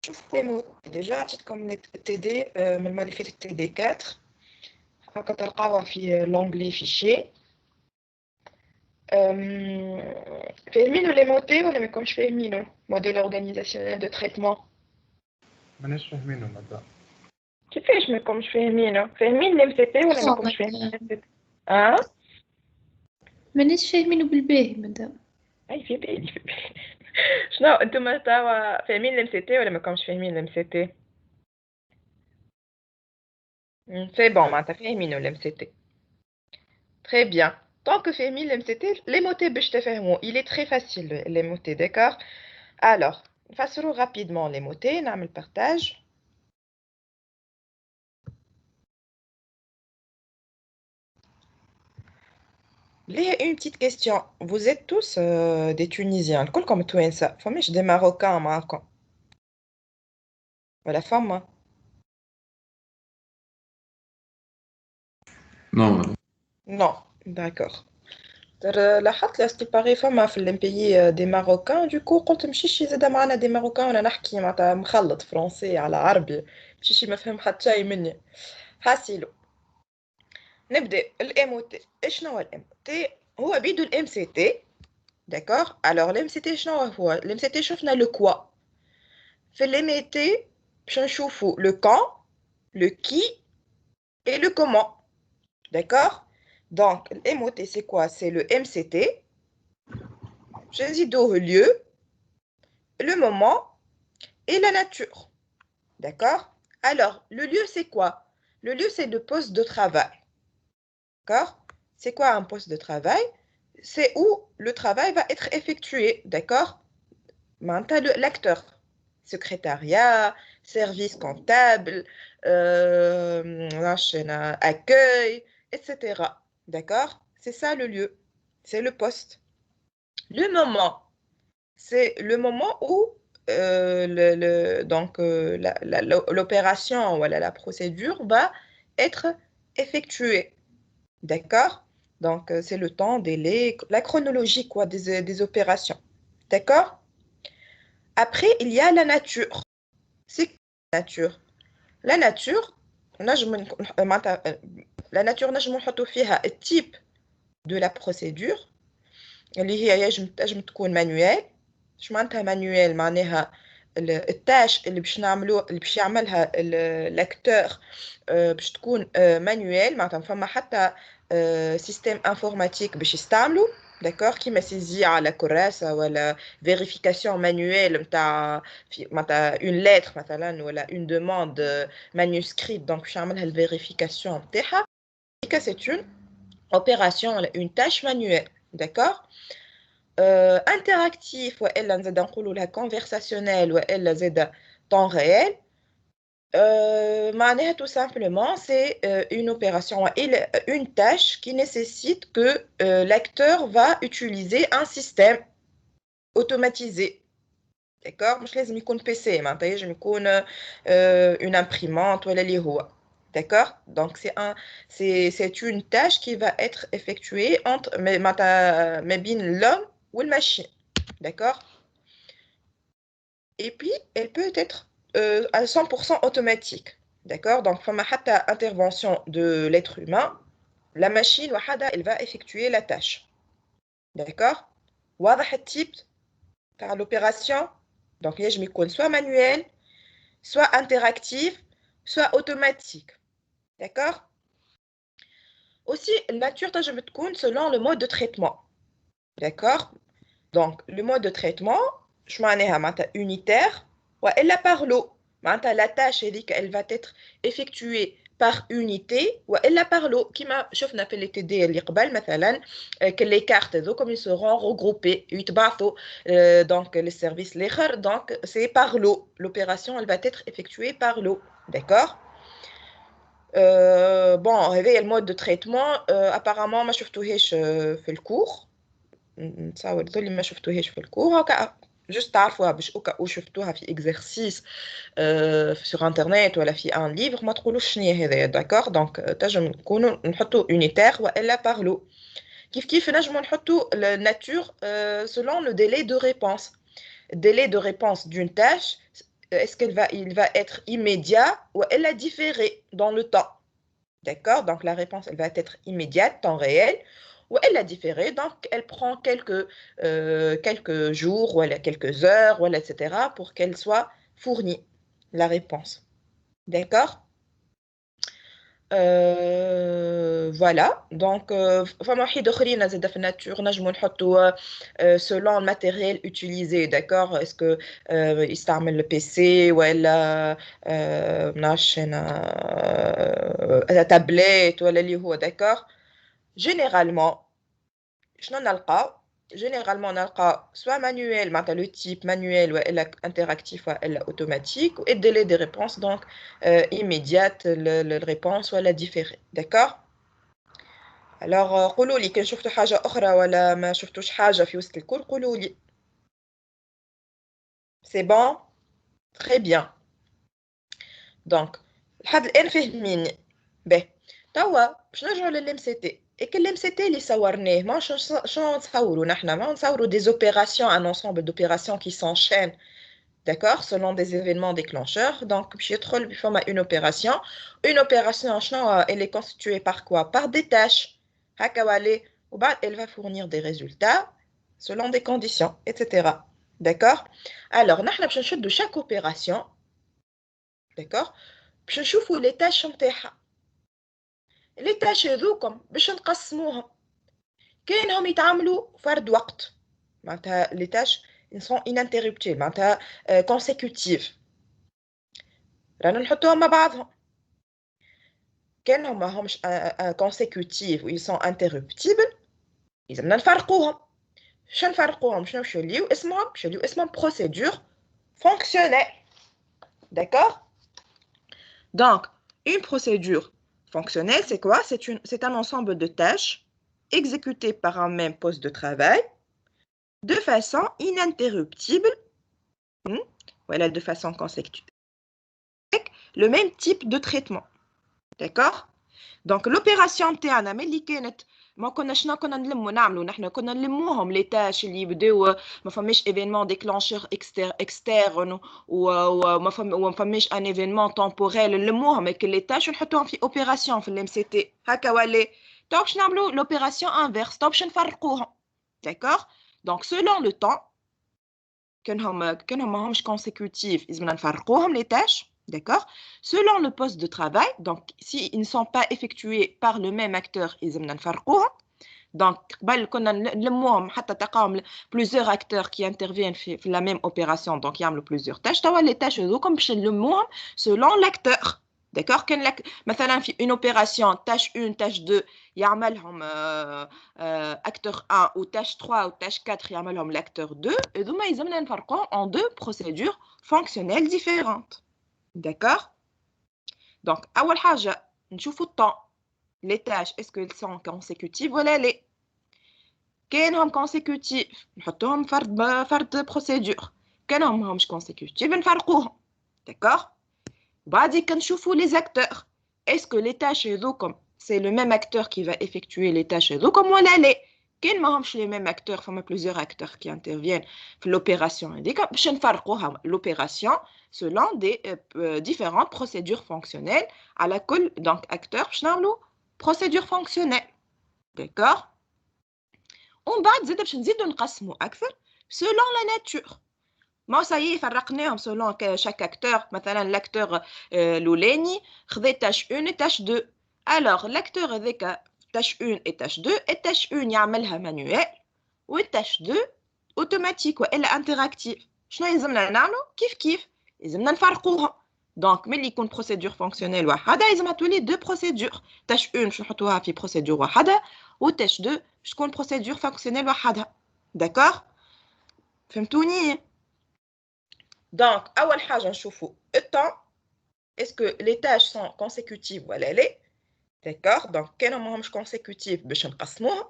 شوف les mots déjà عطيتكم TD من المرة اللي فاتت TD 4 هاكا تلقاوها في l'onglet fichier فاهمينو لي موتي ولا ماكمش فاهمينو modèle organisationnel de traitement ماناش فاهمينه ماذا كيفاش ماكمش فاهمينو فاهمين الام سي بي ولا ماكمش فاهمين الام سي بي مانيش فاهمينه بالباهي مدام اي في بالي شنو انتم توا فاهمين الام سي تي ولا ماكمش فاهمين الام سي تي سي بون معناتها فاهمينو الام سي تي très bien tant que فاهمين الام سي تي les mots باش تفهموا il est très facile les mots d'accord alors نفسروا rapidement les mots نعمل partage Il y a une petite question. Vous êtes tous des Tunisiens. Comme toi, ça. Famille, des Marocains, Marocains. Voilà, femme. Non. Non, d'accord. لاحظت لا استيباري فما في البيي دي ماروكان دوكو قلت نمشي شي زاده معنا دي ماروكان وانا نحكي معناتها مخلط فرونسي على عربي ماشي شي ما فهم حتى شي مني حاسيلو نبدا الام او تي شنو هو الام تي هو بيدو الام سي تي داكوغ الوغ الام سي تي شنو هو الام سي تي شفنا لو كوا في الام تي باش نشوفو لو كان لو كي et le comment d'accord donc le MOT c'est quoi c'est le MCT je dis le lieu le moment et la nature d'accord alors le lieu c'est quoi le lieu c'est le poste de travail d'accord c'est quoi un poste de travail c'est où le travail va être effectué d'accord maintenant l'acteur secrétariat service comptable accueil etc. D'accord? C'est ça le lieu. C'est le poste. Le moment, c'est le moment où l'opération, voilà, la procédure va être effectuée. D'accord? Donc, c'est le temps, délai, la chronologie quoi, des opérations. D'accord? Après, il y a la nature. C'est quoi la nature? La nature, la nature نجم نحطو فيها التيب de la procédure اللي هي يجب تكون مانيوال اش معناتها مانيوال معناها التاش اللي باش نعملو اللي باش يعملها الاكتور باش تكون مانيوال معناتها فما حتى سيستم انفورماتيك باش يستعملو داكوغ كيما سيزي على كراسه ولا فيريفيكاسيون مانيوال نتاع معناتها اون لتر مثلا ولا اون دوموند manuscrit donc باش نعملها الفيريفيكاسيون نتاعها c'est une opération une tâche manuelle d'accord interactif والا نزيد نقولوا لها conversationnel والا زيد temps réel معناها tout simplement c'est une opération une tâche qui nécessite que l'acteur va utiliser un système automatisé d'accord مش لازم يكون PC معناتها ينجم يكون une imprimante ولا اللي هو d'accord donc c'est une tâche qui va être effectuée entre ما بين l'homme ou la machine d'accord et puis elle peut être à 100% automatique d'accord donc فما حتى intervention de l'être humain la machine وحدها elle va effectuer la tâche d'accord واضح التيب تاع l'opération donc ينجم يكون soit manuel soit interactif soit automatique d'accord aussi la nature تنجم تكون selon le mode de traitement d'accord donc le mode de traitement شو معناها معناتها unitaire والا par lot معناتها la tâche هذيك elle va être effectuée par unité والا par lot كيما شفنا في les TD اللي قبل مثلا que les cartes هذوكم ils seront regroupés يتبعثوا donc les services الاخر donc c'est par lot l'opération elle va être effectuée par lot d'accord bon هذا المود دو تريتمون apparemment ما شفتوهاش في الكور نتصور ذولي ما شفتوهاش في الكور هكا جست تعرفوها باش او شفتوها في اكزرسيس sur انترنت ولا في ان ليفر ما تقولوش شنو هي هذايا داكوغ دونك تنجم نكونوا نحطوا unitaire والا بارلو كيف نجموا نحطوا الناتور selon le délai de réponse. Le délai de réponse d'une tâche est-ce il va être immédiat ou elle a différé dans le temps. D'accord? Donc la réponse, elle va être immédiate, temps réel, ou elle a différé, donc elle prend quelques jours, ou elle a quelques heures, ou elle, etc., pour qu'elle soit fournie, la réponse. D'accord? Voilà, donc فما وحيد اخرين زاده في الناتور نجمو نحطوا selon le matériel utilisé. D'accord, est-ce que يستعمل le PC ولا منعرفش انا تابلت ولا اللي هو. d'accord, généralement شنو نلقاو généralement نلقاو soit manuel معناتها le type manuel ولا interactif ولا automatique et délai de réponse donc immédiate le réponse ولا différé. d'accord. alors قولوا لي كان شفتوا حاجة أخرى ولا ما شفتوش حاجة في وسط الكل قولوا لي. c'est bon, très bien. donc لحد الآن فاهميني. باهي توا باش نرجعوا للام سي تي. Et que l'MCT اللي صورناه ما شنو نصوروا نحنا؟ ما نصوروا des opérations, un ensemble d'opérations qui s'enchaînent, d'accord, selon des événements déclencheurs. Donc باش يدخل بفما une opération. Une opération شنو elle est constituée par quoi? Par des tâches. هكا والي وبعد elle va fournir des résultats selon des conditions, etc. d'accord. alors نحنا باش نشدوا chaque opération, d'accord, باش نشوفوا les tâches نتاعها. les tâches هذوكم باش نقسموهم كاينهم يتعاملوا فرد وقت معناتها les tâches ils sont ininterruptibles معناتها consécutives رانا نحطوهم مع بعضهم. كاينهم ما همش consécutifs و ils sont interruptibles لازمنا نفرقوهم. شنو نفرقوهم؟ شنو باش يوليو اسمهم؟ باش يوليو اسمهم procédure fonctionnelle. d'accord. donc une procédure fonctionnelle c'est quoi? C'est un ensemble de tâches exécutées par un même poste de travail de façon ininterruptible, voilà, de façon consécutive, avec le même type de traitement. D'accord. donc l'opération تاعنا ملي كانت ما كنا شنو كنا نلموا نعملوا نحن كنا نلموهم لي تاش اللي يبداو ما فماش ايفينمون ديكلونشور اكسترن وما فماش ان ايفينمون تمبوريل نلموهم هيك لي تاش ونحطوهم في اوبيراسيون في الام سي تي هكا ولا تو باش نعملوا لوبيراسيون انفيرس تو باش نفرقوهم. d'accord. donc selon le temps كانهم ماهمش consécutifs لازمنا نفرقوهم les tâches. d'accord. selon le poste de travail, donc s'ils ne sont pas effectués par le même acteur لازمنا نفرقوهم. donc قبل كنا نلموهم حتى تلقاهم plusieurs acteurs qui interviennent في la même opération donc يعملوا plusieurs tâches. توا les tâches هذوكم باش نلموهم selon l'acteur. d'accord. كان مثلا في une opération tâche 1 tâche 2 يعملهم acteur 1 ou tâche 3 ou tâche 4 يعملهم l'acteur 2 هذوما يلزمنا نفرقوهم en deux procédures fonctionnelles différentes. d'accord. donc أول حاجة نشوفوا الطون. les tâches est-ce qu'elles sont consécutives ولا لا؟ كانهم consécutifs نحطوهم فرد procédure. كانهم ماهمش consécutifs نفرقوهم. d'accord. بعديك نشوفوا les acteurs. est-ce que les tâches هذوكم c'est le même acteur qui va effectuer les tâches هذوكم ولا لا؟ كان ماهمش les mêmes acteurs فما plusieurs acteurs qui interviennent في l'opération هذيك باش نفرقوها l'opération selon des différentes procédures fonctionnelles على كل donc acteur باش نعملوا procédure fonctionnelle. d'accord. ومن بعد زاد باش نزيدو نقسمو أكثر selon la nature. ما صايي فرقناهم selon chaque acteur. مثلا l'acteur الأولاني خذا tâche 1 et tâche 2. alors l'acteur هذاك tâche 1 et tâche 2 et tâche 1 يعملها manuel و tâche 2 automatique وإلا interactive. شنو يلزمنا نعملو؟ كيف يلزمنا نفرقوهم. donc ملي يكون procédure fonctionnelle واحدة يلزمها تولي deux procédures. tâche 1 باش نحطوها في procédure واحدة و tâche 2 باش تكون procédure fonctionnelle واحدة. d'accord. فهمتوني؟ donc أول حاجة نشوفوا الطون. est-ce que les tâches sont consécutives ولا لا؟ d'accord. donc كانوا ماهمش consécutifs باش نقسموهم.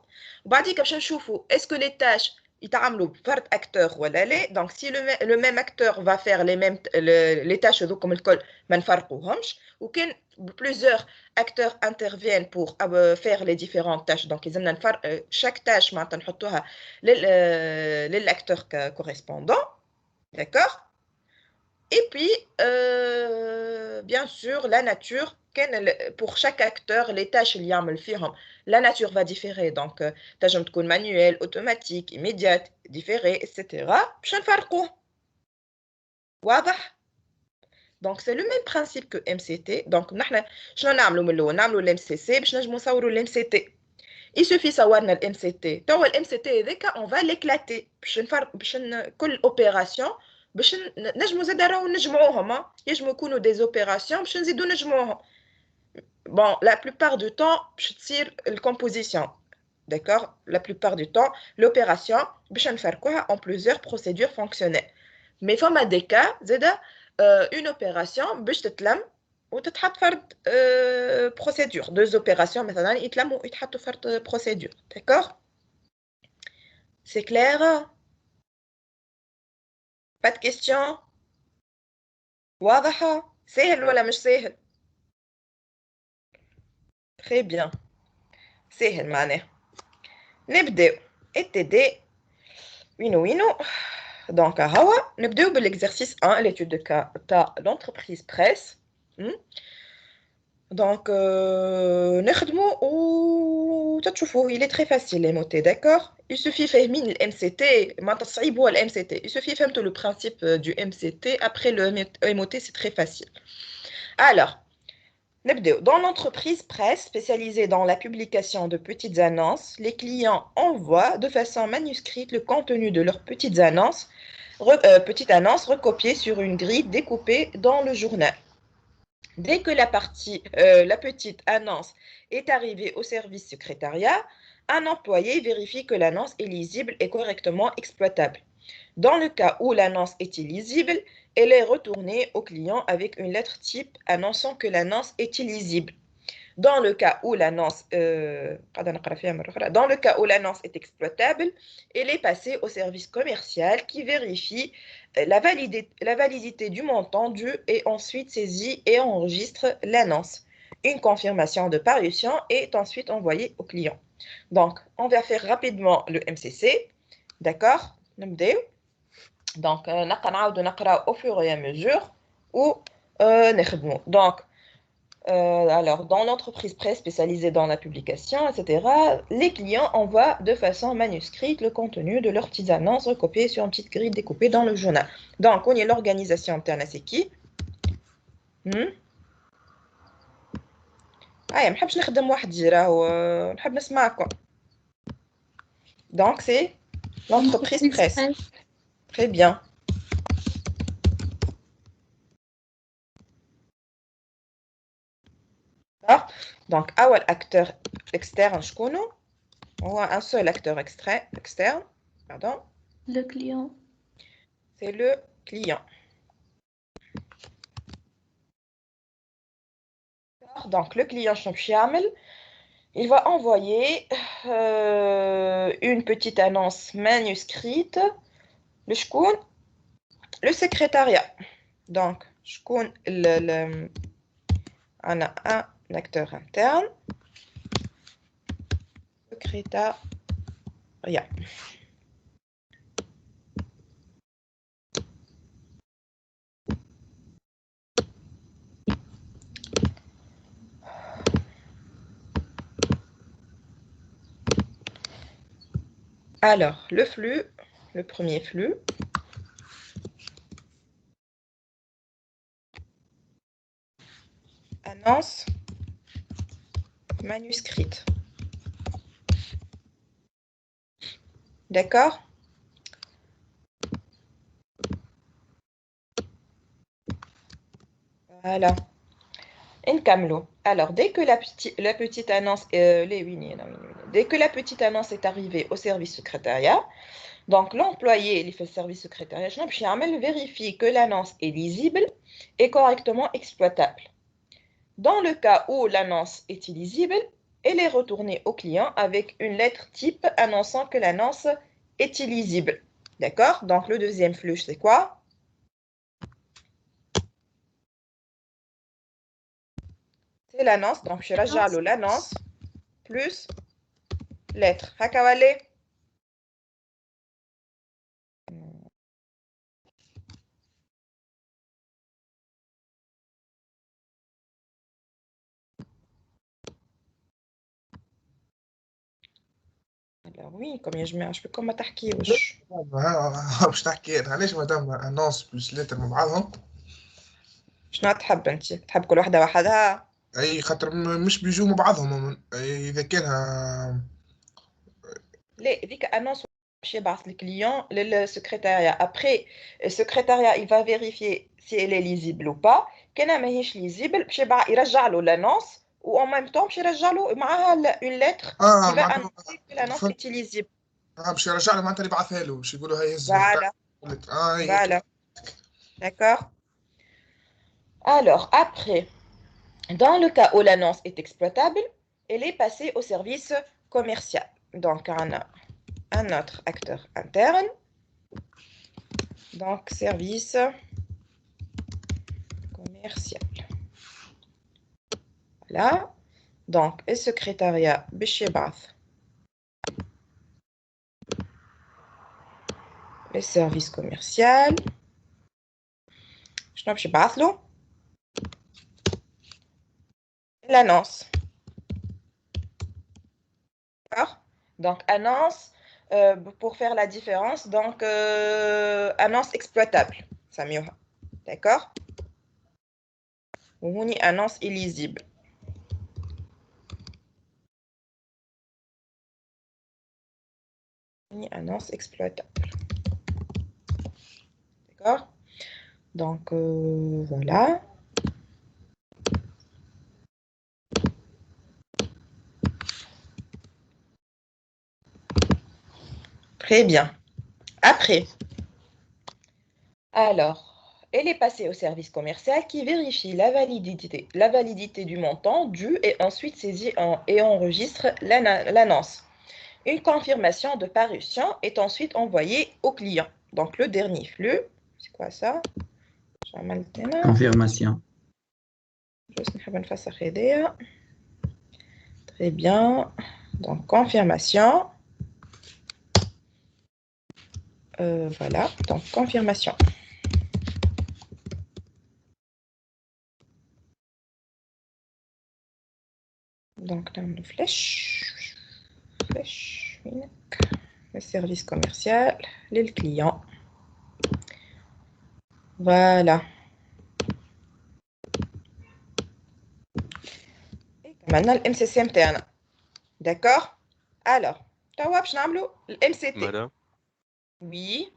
وبعديك باش نشوفوا est-ce que les tâches يتعاملوا بفرد acteur ولا لا؟ donc si le même acteur va faire les tâches هذوكم الكل ما نفرقوهمش. وكان plusieurs acteurs interviennent pour faire les différentes tâches donc لازمنا نفرق chaque tâche معناتها نحطوها للacteur correspondant. d'accord. Et puis, bien sûr, la nature, pour chaque acteur, les tâches اللي يعمل فيهم, la nature va différer. Donc, تنجم تكون manuelle, automatique, immédiate, différée, etc. باش نفرقوه. واضح؟ Donc, c'est le même principe que MCT. Donc, نحن شنو نعملوا من الأول؟ نعملوا ال MCC باش نجموا نصوروا ال MCT. Il suffit صورنا ال MCT. توا ال MCT هذاك on va l'éclater. باش كل opération باش نجموا زاد راهو نجمعوهم. يجموا يكونوا des opérations باش نزيدوا نجمعوهم. Bon, la plupart du temps باش تصير الcomposition. D'accord? La plupart du temps, l'opération باش نفرقوها en plusieurs procédures fonctionnelles. Mais فما des cas زاد une opération باش تتلم وتتحط فرد procédure. Deux opérations مثلا يتلموا ويتحطوا فرد procédure. D'accord? C'est clair? Pas de questions? واضحة؟ سهل ولا مش سهل؟ Très bien. سهل معناه. نبداو. اتدي وينو. Donc, نبداو بالexercice 1, l'étude de cas de l'entreprise presse. Donc, نخدمو و تشوفوا il est très facile les mots, d'accord? Il suffit فاهمين ال MCT, معناتها الصعيب هو ال MCT. Il suffit فهمتوا le principe du MCT, après le MOT c'est très facile. Alors, نبداو. Dans l'entreprise presse spécialisée dans la publication de petites annonces, les clients envoient de façon manuscrite le contenu de leurs petites annonces recopiées sur une grille découpée dans le journal. Dès que la petite annonce est arrivée au service secrétariat, un employé vérifie que l'annonce est lisible et correctement exploitable. Dans le cas où l'annonce est illisible, elle est retournée au client avec une lettre type annonçant que l'annonce est illisible. Dans le cas où l'annonce est exploitable, elle est passée au service commercial qui vérifie la validité du montant dû et ensuite saisit et enregistre l'annonce. Une confirmation de parution est ensuite envoyée au client. Donc, on va faire rapidement le MCC. D'accord? Donc, نقرأ au fur et à mesure ou نخدمو. Donc, alors, dans l'entreprise presse spécialisée dans la publication, etc., les clients envoient de façon manuscrite le contenu de leurs petites annonces recopiées sur une petite grille découpée dans le journal. Donc, on y a l'organisation interne, c'est qui? ما نحبش نخدم وحدي راهو نحب نسمعكم. Donc, c'est l'entreprise presse. Très bien. Donc, أول acteur externe شكونه؟ هو un seul acteur externe. Pardon. Le client. C'est le client. Donc, le client il va envoyer une petite annonce manuscrite. Le secrétariat. Donc, on a un acteur interne. Secrétariat. Alors, le flux, le premier flux. Annonce manuscrite. D'accord? Voilà. Alors, dès que la petite annonce dès que la petite annonce est arrivée au service secrétariat, donc l'employé il fait le service secrétariat, vérifie que l'annonce est lisible et correctement exploitable. Dans le cas où l'annonce est illisible, elle est retournée au client avec une lettre type annonçant que l'annonce est illisible. D'accord? Donc le deuxième flux, c'est quoi? C'est l'annonce. Donc je rajoute l'annonce plus lettre. Hakawale. Alors oui, comme يجمع شبيكم كما تحكيوش. باش تحكي علاش مادام انونس بلس ليتر مع بعضهم. شنو تحب انت؟ تحب كل واحدة وحدها؟ اي خاطر مش بيجوا مع بعضهم اذا كانها. لا هذيك annonce باش يبعث الكليون للسكرتاريا. Après السكرتاريا il va vérifier si elle est lisible ou pas. كان ماهيش lisible باش يرجع له l'annonce ou en même temps باش يرجع له معاها une lettre qui va معناتها annoncer que l'annonce est illisible. باش يرجع له معناتها اللي بعثها له باش يقولوا هاي هز Voilà, هي voilà. D'accord. Alors après, dans le cas où l'annonce est exploitable, elle est passée au service commercial. Donc un autre acteur interne. Donc, service commercial. Voilà. Donc, le secrétariat Bishibath. Le service commercial. Je n'ai l'annonce. D'accord? Donc, annonce, pour faire la différence, donc, annonce exploitable. Ça mieux. D'accord? Ou une annonce illisible. Une annonce exploitable. D'accord? Donc, voilà. Très bien. Après, alors, elle est passée au service commercial qui vérifie la validité du montant dû et ensuite saisit et enregistre l'annonce. Une confirmation de parution est ensuite envoyée au client. Donc, le dernier flux, c'est quoi ça? Confirmation. Très bien. Donc, confirmation. Voilà, donc confirmation. Donc, là, une flèche, le service commercial, le client. Voilà. Et maintenant, le MCC interne. D'accord? Alors, tu vois, je vais le MCT. مدام Oui.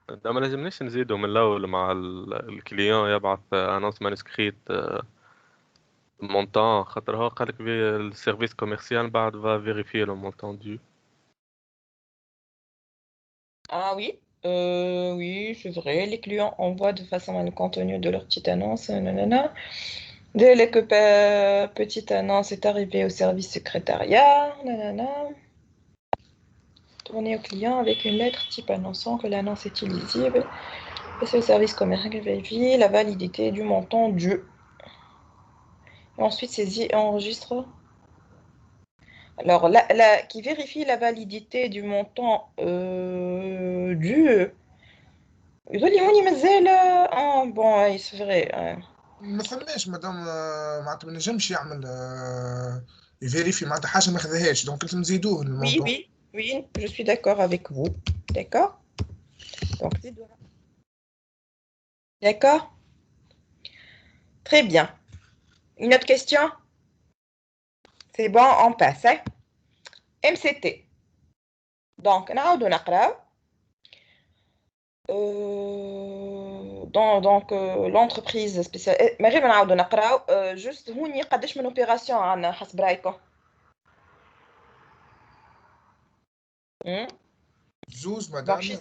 ده ما لازمناش نزيدوا من الأول مع الكليون يبعث انونس مانسكريت مونتان خاطر هو قالك السيرفيس كوميرسيال بعد va vérifier le montant dû. Ah oui. Oui, c'est vrai. Les clients envoient de façon le contenu de leur petite annonce. Nanana. Dès que petite annonce est arrivée au service secrétariat, nanana. Tourner au client avec une lettre type annonçant que l'annonce est illisible. Et c'est le service commercial qui vérifie la validité du montant dû. Et ensuite saisit et enregistre. Alors, qui vérifie la validité du montant dû. يقول لي هوني مازال بون سي فري. ما فهمناش مادام معناتها ما نجمش يعمل يفيريفي معناتها حاجه ما خذاهاش دونك لازم نزيدوه Oui, المونطون. oui, oui, je suis d'accord avec vous. D'accord? Donc, d'accord? Très bien. Une autre question? C'est bon, on passe. Hein? MCT. Donc, نعاودو نقراو. Donc l'entreprise spéciale ما غير ما نعاودو نقراو جوست هوني قداش من اوبيراسيون عندنا حسب رايكم؟ زوز دونك مدام شي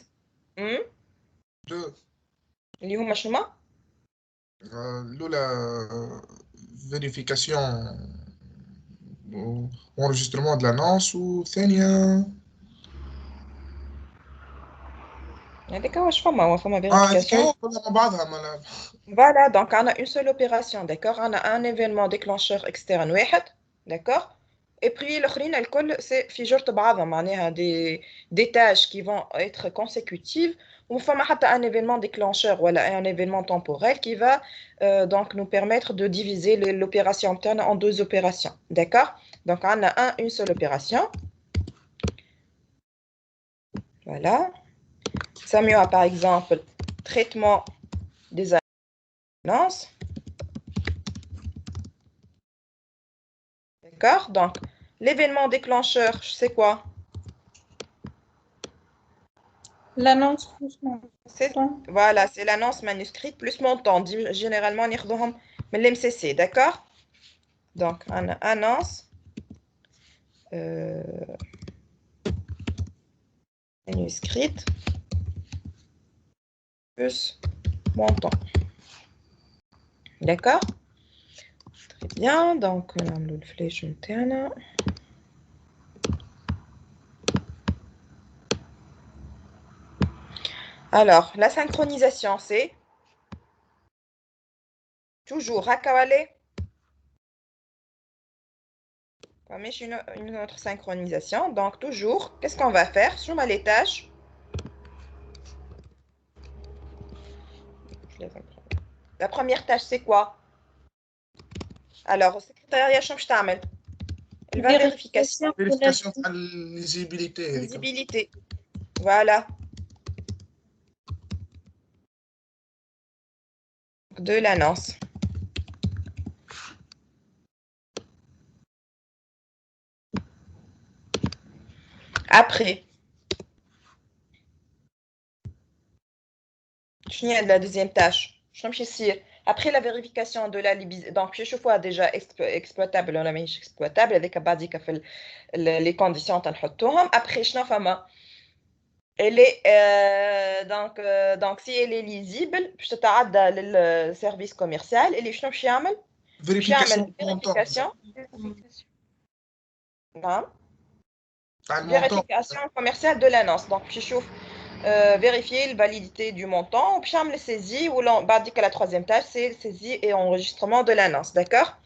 دو اللي هما شنو؟ الاولى فيريفيكاسيون enregistrement de l'annonce والثانيه هذيك واش فما هذيك فيريفيكاسيون. كلها مع بعضها مالا. Voilà, donc on a une seule opération, d'accord? On a un événement déclencheur externe واحد, d'accord? Et puis l'autre الكل c'est في جرة بعضها معناها des tâches qui vont être consécutives. Ou فما حتى un événement déclencheur voilà un événement temporel qui va donc nous permettre de diviser l'opération interne en deux opérations, d'accord? Donc on a une seule opération. Voilà. Ça mieux par exemple traitement des annonces. D'accord? Donc, l'événement déclencheur, c'est quoi? L'annonce plus montant. Voilà, c'est l'annonce manuscrite plus montant. Généralement, on mais l'MCC, d'accord? Donc, annonce manuscrite plus montant. D'accord? Très bien. Donc, on a le flèche interne. Alors, la synchronisation, c'est toujours Hakawale. Comme une autre synchronisation. Donc, toujours, qu'est-ce qu'on va faire? Sur les tâches. La première tâche, c'est quoi? Alors, au secrétariat, je t'amène. Elle va vérification. Vérification de la lisibilité. Lisibilité. Voilà. De l'annonce. Après, je finis de la deuxième tâche. Après la vérification de la lisibilité, donc je fois déjà exploitable, on a mis exploitable avec les conditions après je elle est donc si elle est lisible je te le service commercial et je Vérification du montant. Non. Le montant. Vérification commerciale de l'annonce. Donc, je chauffe vérifier la validité du montant. Puis, je me saisie ou que la troisième tâche, c'est saisie et enregistrement de l'annonce. D'accord?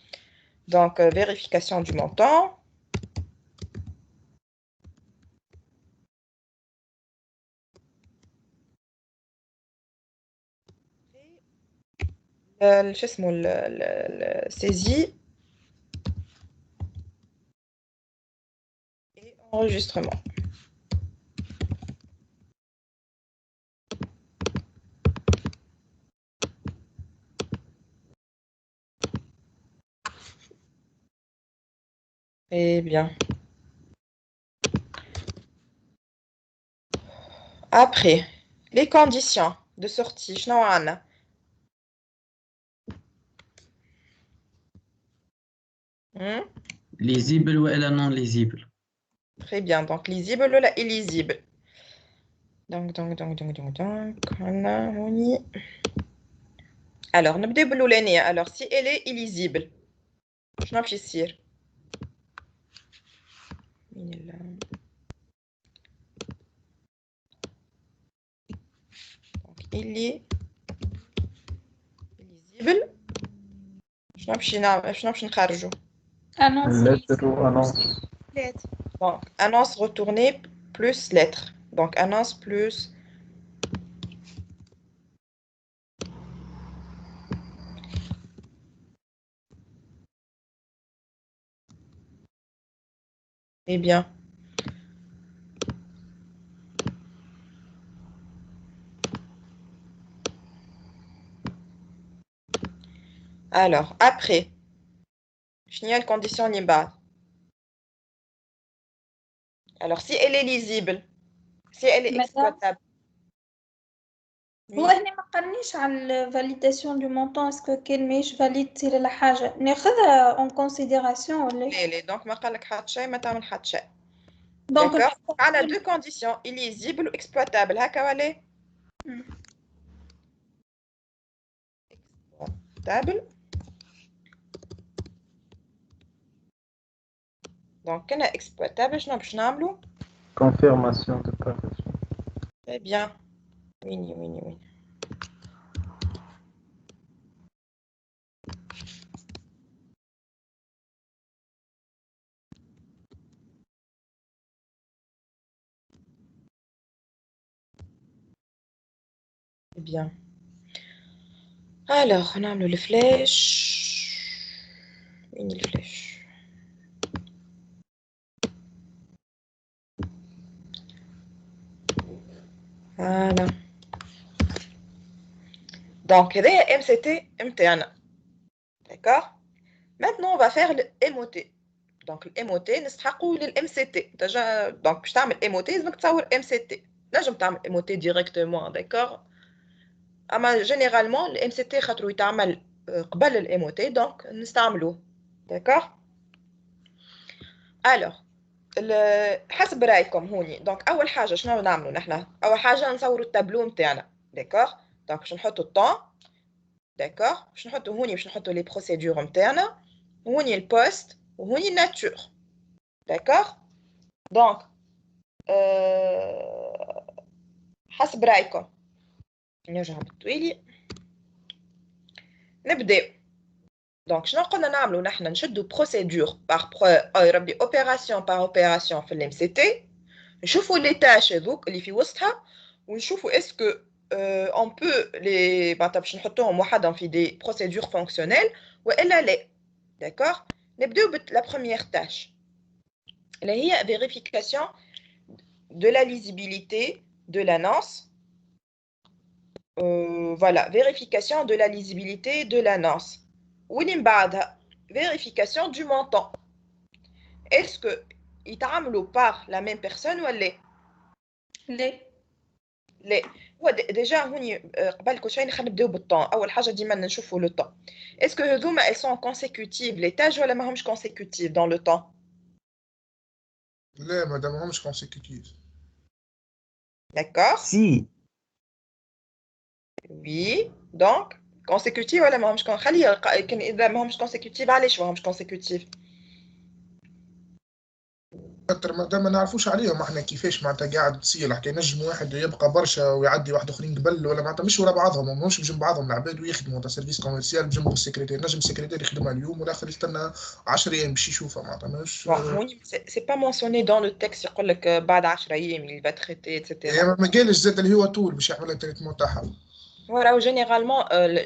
Donc, vérification du montant. Le saisie et enregistrement. Eh bien. Après, les conditions de sortie. Lisible ou elle non lisible. Très bien. Donc, lisible ou illisible. Donc. Alors, نبدأ بالأولانية. Alors, si elle est illisible, شنو باش يصير؟ Donc, illisible. شنو باش نخرجوا؟ Annonce. Annonce. Donc, annonce retournée plus lettre. Donc, annonce plus... Eh bien. Alors, après, je n'y a la condition ni bas. Alors, si elle est lisible, si elle est exploitable. والله أنا ما قالنيش على validation du montant est-ce que كان ماهيش valide تصير لها حاجة ناخذها en considération ولا Donc, ما قال لك حد شيء ما تعمل حد شيء. donc D'accord. On a deux conditions, illisible ou exploitable. هكا ولا؟ Exploitable. Donc, quand on a exploitable, je n'ai pas Confirmation de parution. Très bien. Oui. Très bien. Alors, on a le flèche. Mini flèche. Voilà. Donc, il y a MCT, MTN. D'accord? Maintenant, on va faire le MOT. Donc, le MOT, nous le MCT. Donc, je t'amène MOT, donc tu vas MCT. Là, je t'amène MOT directement, d'accord? Mais généralement, le MCT, il t'amène قبل le MOT, donc nous t'amènons. D'accord? Alors, حسب رايكم هوني دونك اول حاجه شنو نعملوا نحن اول حاجه نصوروا التابلو نتاعنا داكوغ دونك باش نحطوا الطون داكوغ باش نحطوا هوني باش نحطوا لي بروسيدور نتاعنا وهوني البوست وهوني الناتور داكوغ دونك حسب رايكم نرجع بالطويلي نبداو دونك شنو قلنا نعملوا نحن نشدوا بروسيدور ربي اوبيراسيون بار اوبيراسيون في الام سي تي نشوفوا لي تاش هذوك اللي في وسطها ونشوفوا اسكو اون بو لي باش نحطوهم وحدهم في دي بروسيدور فونكسيونيل والا لا داكوغ نبداو لا بروميير تاش اللي هي فيريفيكاسيون de la lisibilité de l'annonce. Voilà, vérification de la lisibilité de l'annonce. ومن بعدها vérification du montant. Est-ce que يتعاملوا par la même personne ولا لا لا؟ هو ديجا هوني قبل كل شيء خلينا نبداو بالطون. اول حاجه ديما نشوفوا لو طون. Est-ce que هذوما elles sont consécutives les tâches ولا ماهمش consécutives dans le temps؟ لا مادام همش كونسيكوتيف. D'accord? Si, Oui. Donc consécutive ولا ماهمش خلي كان اذا ماهمش consécutive علاش ماهمش consécutive؟ خاطر مادام ما نعرفوش عليهم احنا كيفاش معناتها قاعد تصير حكي نجم واحد يبقى برشا ويعدي واحد اخرين قبل ولا معناتها مش ورا بعضهم ماهمش بجنب بعضهم العباد ويخدموا تاع سيرفيس كوميرسيال بجنب السكرتير نجم السكرتير يخدمها اليوم والاخر يستنى 10 ايام باش يشوفها معناتها مش c'est pas mentionné dans le texte يقول لك بعد 10 ايام il va traiter etc. ما قالش زاد اللي هو طول باش يعمل التريتمون تاعها. Voilà,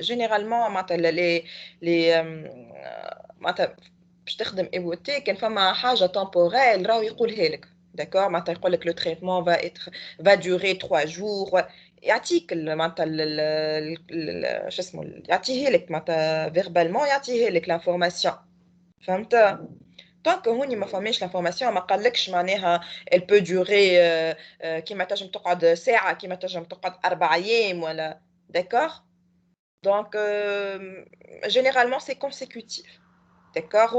généralement معناتها les معناتها باش تخدم ايبوتي كان فما حاجه temporelle راهو يقولها لك داكور معناتها يقول لك لو تريتمون va durer 3 jours يعطيك معناتها شو اسمه يعطيه لك معناتها فيربالمون يعطيه لك لانفورماسيون فهمت طونك هوني ما فماش لانفورماسيون ما قالكش معناها elle peut durer كيما تنجم تقعد ساعه كيما تنجم تقعد 4 ايام ولا d'accord donc généralement c'est consécutif d'accord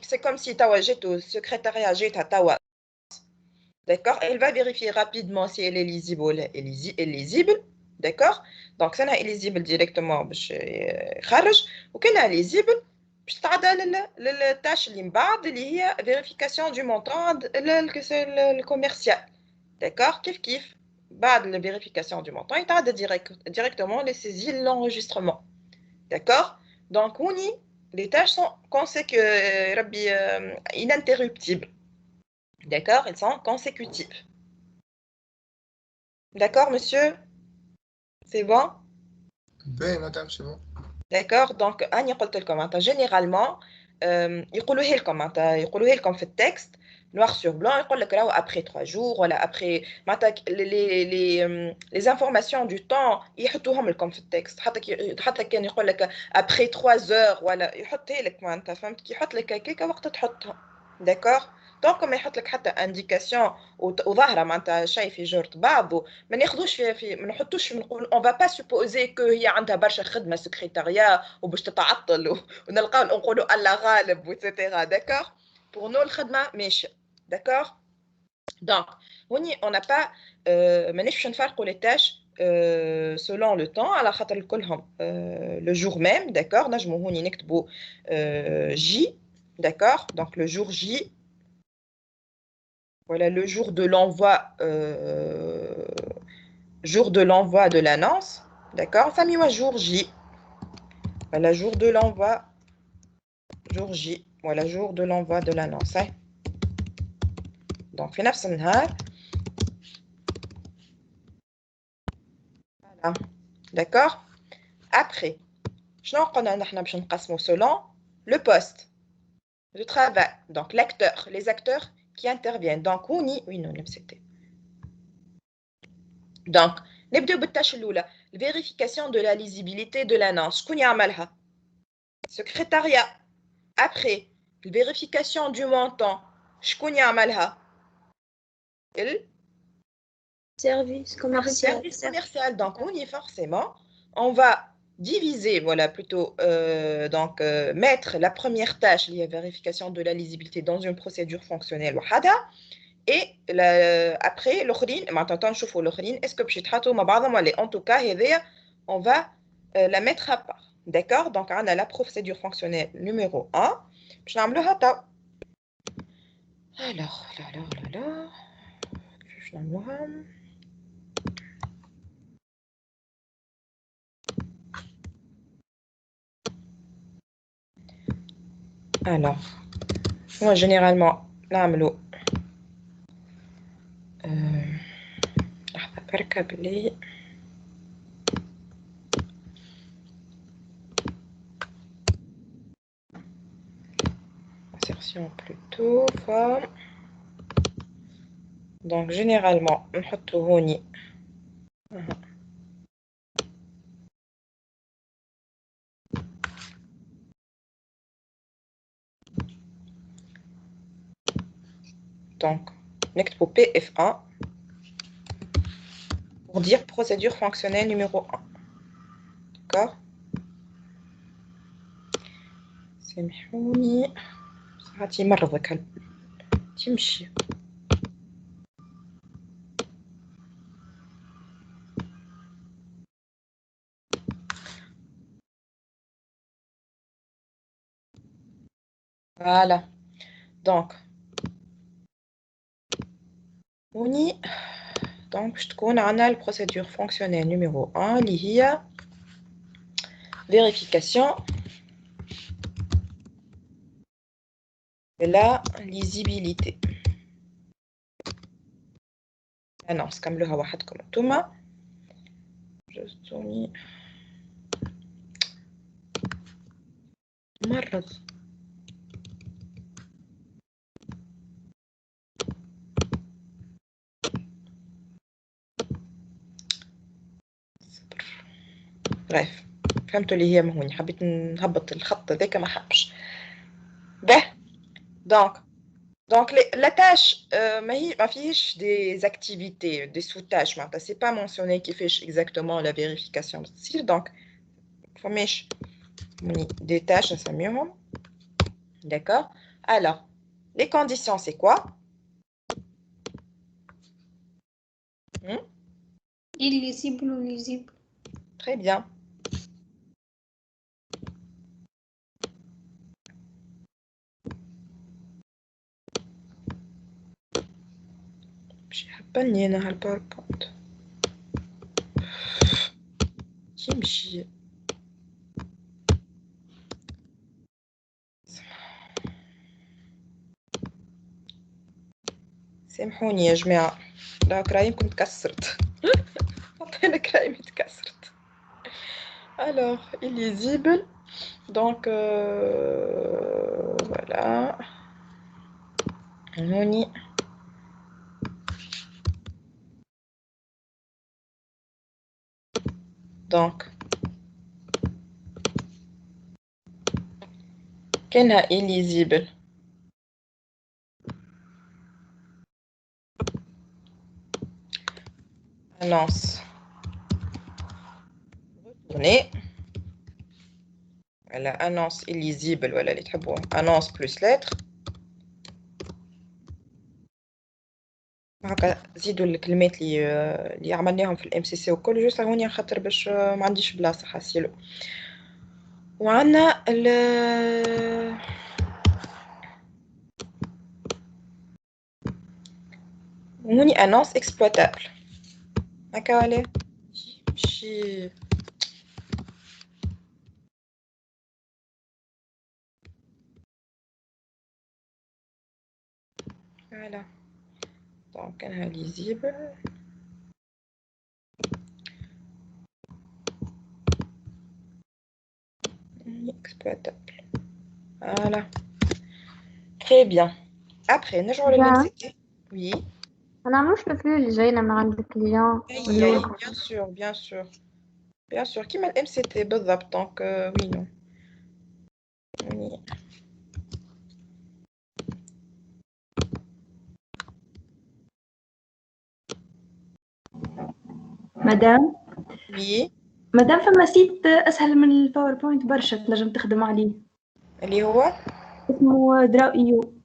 c'est comme si tawa jette au secrétariat jette tawa d'accord elle va vérifier rapidement si elle est lisible ou elle lisible d'accord donc ça est lisible directement باش يخرج وكانها lisible باش تعدى للتاش اللي من بعد اللي هي vérification du montant le commercial d'accord كيف بعد la vérification du montant يتعدى directement les saisies l'enregistrement d'accord donc les tâches sont ininterruptibles d'accord elles sont consécutives d'accord monsieur c'est bon باهي مادام سي بون. d'accord donc أنا قلت لكم معناتها généralement يقولوها لكم في التكست noir sur blanc يقول لك راهو après 3 jours ولا après معناتها les informations du temps يحطوهم لكم في التكست حتى كان يقول لك après 3 heures ولا يحطها لك معناتها فهمت كي يحط لك هكاك وقت تحطها d'accord دونك ما يحط لك حتى انديكاسيون وظاهره معناتها شيء في جورة بعض ما ناخذوش في ما نحطوش نقول اون با با سوبوزي كو هي عندها برشا خدمه سكرتاريا وباش تتعطل ونلقاو نقولوا الله غالب وتسيتيرا داكور بور نو الخدمه ماشيه داكور دونك هوني اون با مانيش نفرقوا لي تاش selon le temps على خاطر الكلهم le jour même d'accord نجمو هوني نكتبوا J d'accord donc le jour J voilà le jour de l'envoi de l'annonce d'accord famille jour J voilà jour de l'envoi jour J voilà jour de l'envoi de l'annonce hein. donc في نفس النهار voilà d'accord après شنو قلنا نحنا باش نقسمو selon le poste de travail donc l'acteur les acteurs qui interviennent donc oui non c'était donc نبداو بالتاش الاولى vérification de la lisibilité de l'annonce. شكون يعملها؟ secrétariat. Après vérification du montant. شكون يعملها؟ Service commercial. Service commercial. Donc on y forcément on va diviser, voilà, plutôt mettre la première tâche liée à vérification de la lisibilité dans une procédure fonctionnelle وحدها. Et après l'autre maintenant نشوفوا الاخرين est-ce que باش يتحطوا مع بعضهم ولا en tout cas هذه on va la mettre à part. D'accord? Donc on a la procédure fonctionnelle numéro 1 باش نعملوها تو. alors باش نعملوها alors moi généralement نعملو لحظة بركة بلي insertion plutôt forme. Donc généralement نحطو هوني donc نكتبو PF1 pour dire procédure fonctionnelle numéro 1. D'accord? سامحوني ساعتي مرض الكلب تمشي. Voilà. Donc هوني donc باش تكون عنا البروسيدور فونكسيونيل numéro 1 اللي هي vérification de la lisibilité. annonce كملوها وحدكم انتوما. just مرض bref فهمتوا اللي هي مهوني حبيت نهبط الخط هذاك ما حبش به. donc la tâche ما فيهش des activités des sous-tâches معناتها c'est pas mentionné qui fait exactement la vérification تصير donc فماش des tâches نسميهم. d'accord. alors les conditions c'est quoi? Illisible ou lisible. Très bien. مش حبني انا هالباوربوينت تمشي. سامحوني يا جماعة لا كرايمكم تكسرت. حطينا كرايمي تكسرت. alors illisible donc voilà هوني donc كانها illisible annonce retournée. voilà annonce illisible ولا اللي تحبوها annonce plus lettre. هكا زيدوا الكلمات اللي عملناهم في الام سي سي وكل جوست هوني خاطر باش ما عنديش بلاصه حاسيلو. وعندنا هوني annonce exploitable هكا ولا شي voilà donc كانها lisible exploitable. voilà très bien. après نرجعوا للمكسيك. oui ما نعملوش الفلوس اللي جاينا من عند الكليون اي bien sûr bien sûr bien sûr كيما الام سي تي بالضبط دونك وي نو مدام وي مدام فما سيت اسهل من الباوربوينت برشا تنجم تخدم عليه اللي هو اسمه دراو ايو.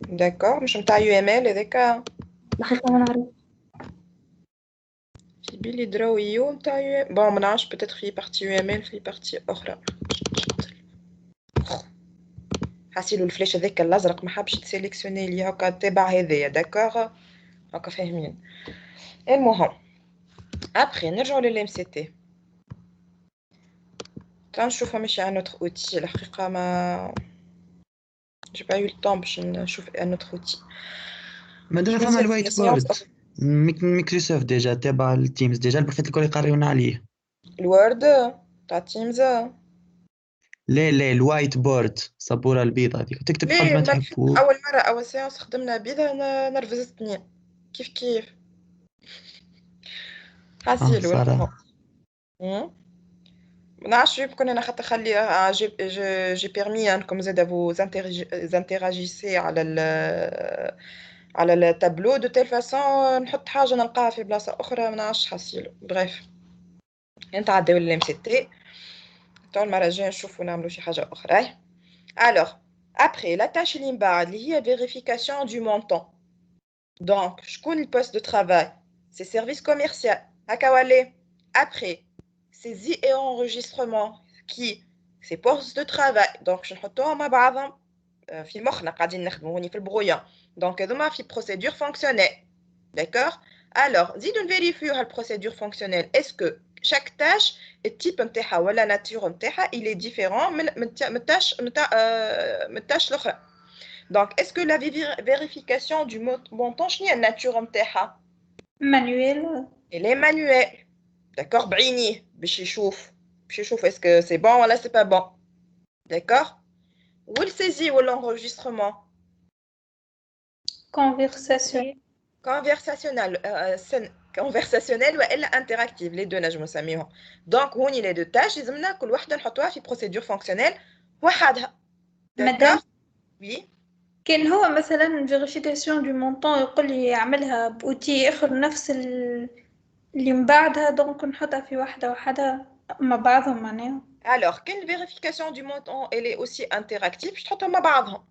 داكور مش نتاع يو ام ال هذاك الحقيقة ما نعرف. في بالي دراو يو نتاع يو بون ما نعرفش بيتيتر في بارتي يو ام ال في بارتي اخرى حاسيلو الفلاش هذاك الازرق ما حبش تسيليكسيوني لي هكا تبع هذايا داكور هكا فاهمين. المهم ابخي نرجعوا للام سي تي تنشوفها ماشي ان اوتر اوتي الحقيقه ما j'ai pas eu le temps باش نشوف ان اوتر اوتي. مادام فما الوايت بورد مايكروسوفت ديجا تابع التيمز ديجا البروفيت الكل يقريونا عليه. الوورد تاع تيمز لا الوايت بورد السبوره البيضاء هذيك تكتب حد ما تحبوا. اول مره اول سيانس خدمنا بيها نرفزتني كيف حاسيلو صراحة. نعرفش يمكن انا خاطر خلي جي بيرمي انكم زاد فو زانتيراجيسي على التابلو دو تيل فاسون نحط حاجه نلقاها في بلاصه اخرى ما نعرفش حاسيلو بريف نتعداو للام سي تي تو المره الجايه نشوفو نعملو شي حاجه اخرى. الوغ ابري لا تاش اللي من بعد اللي هي فيريفيكاسيون دو مونطون دونك شكون البوست دو ترافاي سي سيرفيس كوميرسيال هكا ولي. ابري saisie et enregistrement qui c'est postes de travail donc je نحطوهم مع بعضهم في مخنا قاعدين نخدموا هوني في البرويان دونك هذوما في procédure fonctionnelle d'accord. alors زيدوا نفيريفيو هالبروسيدور فونكسيونيل اسكو chaque tâche التيب نتاعها ولا ناتور نتاعها il est différent من التاش من التاش الاخرى. donc est-ce que la vérification du montant شنو هي الناتور نتاعها مانويل elle est manuelle d'accord بعينيه باش يشوف est-ce que c'est bon ولا c'est pas bon d'accord. والسيزي والenregistrement conversation conversationnel والا interactive les deux نجمو نسميهم. دونك هوني لي دو تاش لازمنا كل وحده نحطوها في بروسيدور فونكسيونيل وحدها مدام d'accord. oui كان هو مثلا فيريفيكاسيون دو مونطون يقول لي يعملها بأوتي اخر نفس اللي من بعدها دونك نحطها في واحدة مع بعضهم معناها. alors كاين vérification du montant elle est aussi interactive باش تحطهم مع بعضهم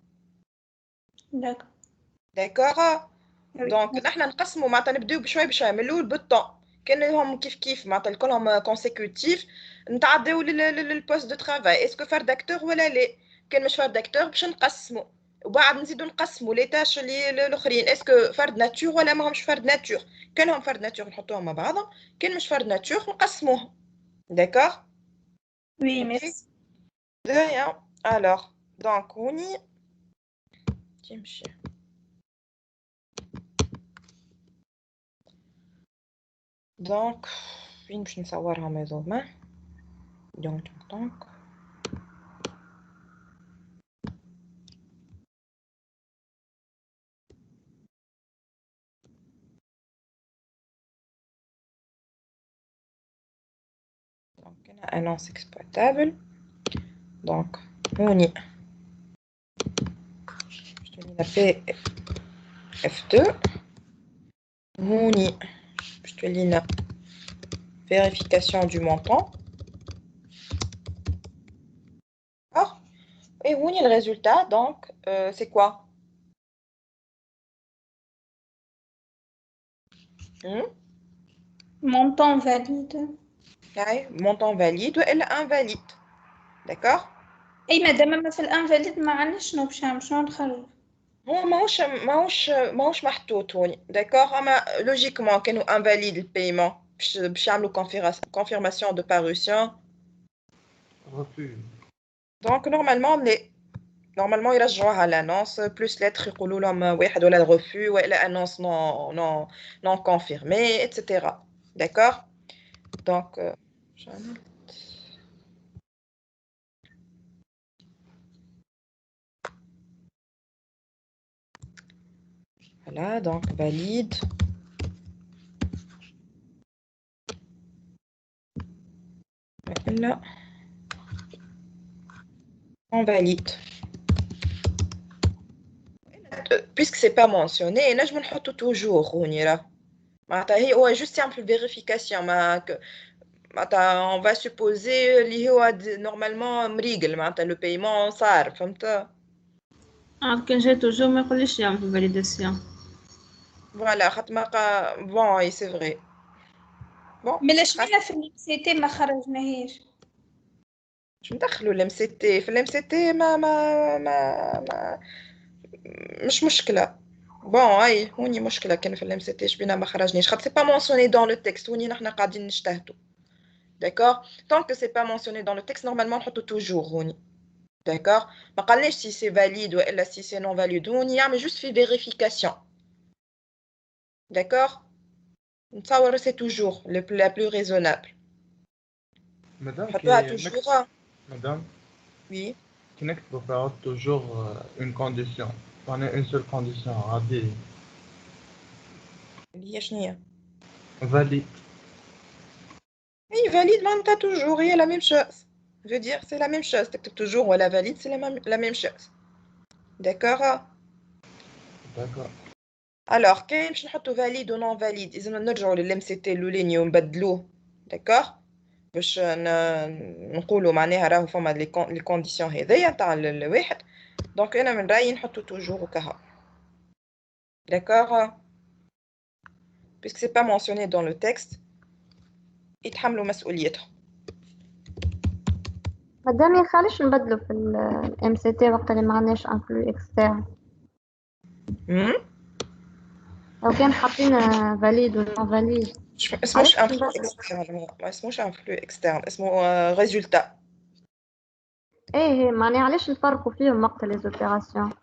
d'accord. دونك نحنا نقسموا معناتها نبداو بشوي بشوي من الاول بالطون كانهم كيف معناتها الكلهم كونسيكوتيف نتعداو للبوست دو ترافاي اسكو فرد اكتور ولا لا. كان مش فرد اكتور باش نقسموا وبعد نزيدوا نقسموا لي تاش اللي الاخرين اسكو فرد ناتور ولا ماهمش فرد ناتور. كانهم فرد ناتور نحطوهم مع بعضهم كان مش فرد ناتور نقسموهم d'accord. oui merci de rien. alors donc هوني تمشي دونك فين باش نصورهم هذوما دونك هنا annonce exploitable دونك هوني باش تولينا PF2 هوني باش تولينا vérification du montant et هوني le résultat donc c'est quoi montant valide montant valide والا invalide d'accord. اي مادام ما في الانفاليد ما عندناش شنو باش نعمل شنو نخرج هو ماهوش محطوط هوني داكوغ اما لوجيكمون كانوا انفاليد البايمون باش يعملوا confirmation de parution دونك نورمالمون يرجعوها لانونس بلوس لتر يقولوا لهم واحد ولا ريفو ولا انونس نون كونفيرمي اتسيتيرا داكوغ. دونك Voilà, donc valide. Là, on valide. Puisque c'est pas mentionné, là je me le toujours. هو juste simple vérification. On va supposer اللي هو normalement مريقل le paiement صار فهمت. كان جاي توجور ما يقوليش يعمل في validation. Voilà خاطر bon oui c'est vrai. Bon من شبينا في السيتي ما خرجناهيش. شو ندخلوا الام سي تي في الام سي تي ما مش مشكله. بون هاي هوني مشكله كان في الام سي تي شبينا ما خرجنيش خاطر سي با مونسيوني دون لو تكست هوني نحنا قاعدين نجتهدوا. D'accord? Tant que c'est pas mentionné dans le texte, normalement, on peut toujours. D'accord? ما قالناش si c'est valide ou si c'est non valide. On y a mais juste fait vérification. D'accord? نتصور c'est toujours la plus raisonnable. Madame, حطوها toujours. Madame, Oui. qui n'expose pas toujours une condition. On a une seule condition, عادي. اللي هي شنو هي؟ Valide. Oui, valide, معناتها toujours, هي la même chose. Je veux dire, c'est la même chose. تكتب toujours ولا valide, c'est la même chose. D'accord? D'accord. Alors, كاين باش نحطو valide ou non valide. إذا نرجعوا للام سي تي الأولاني ونبدلوه. D'accord? باش نقولوا معناها راهو فما لي كونديسيون هذيا تاع الواحد. دونك أنا من رأيي نحطو toujours وكها. D'accord? Puisque c'est pas mentionné dans le texte, يتحملوا مسؤوليتهم. مادام يخالش نبدلو في الام سي تي وقت اللي ما عندناش ان فلو اكسترن. لو كان حاطين فاليد ونون فاليد اسموش ان فلو اكسترن، ما اسموش ان فلو اكسترن، اسمه ريزولتا. ايه معناها علاش نفرقوا فيهم وقت لي زوبيراسيون؟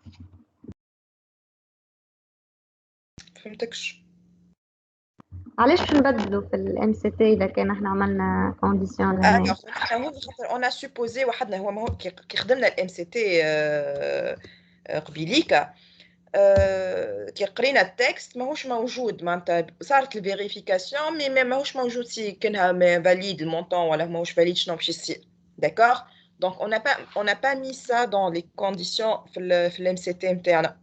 فهمتكش. علاش نبدلوا في الام سي تي اذا كان احنا عملنا كونديسيون لهنا؟ هو خاطر انا سوبوزي وحدنا هو ما هو كي خدمنا الام سي تي قبيليكا كي قرينا التكست ماهوش موجود معناتها صارت الفيريفيكاسيون مي ماهوش موجود سي كانها فاليد المونطون ولا ماهوش فاليد شنو باش يصير. داكوغ دونك on n'a pas mis ça dans les conditions في الام سي تي نتاعنا.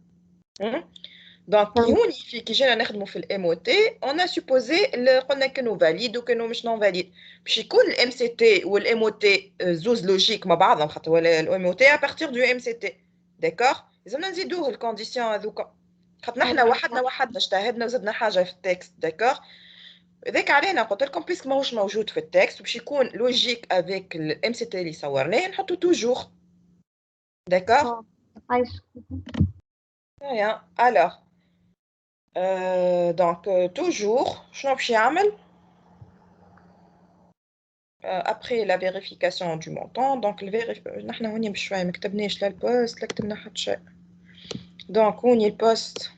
دونك كي هوني كي جينا نخدموا في الام او تي اون سوبوزي قلنا كانوا فاليد وكانوا مش نون فاليد باش يكون الام سي تي والام او تي زوز لوجيك مع بعضهم خاطر ولا الام او تي ا بارتير دو ام سي تي. داكوغ لازمنا نزيدوه الكونديسيون هذوكا خاطر نحنا وحدنا اجتهدنا وزدنا حاجه في التكست. داكوغ هذاك علينا قلت لكم بيسك ماهوش موجود في التكست باش يكون لوجيك افيك الام سي تي اللي صورناه نحطو توجور. داكوغ يا الوغ donc toujours شنو باش يعمل après la vérification du montant donc نحنا هوني بشويه ما كتبناش لا البوست لا كتبنا حتى شيء. donc هوني البوست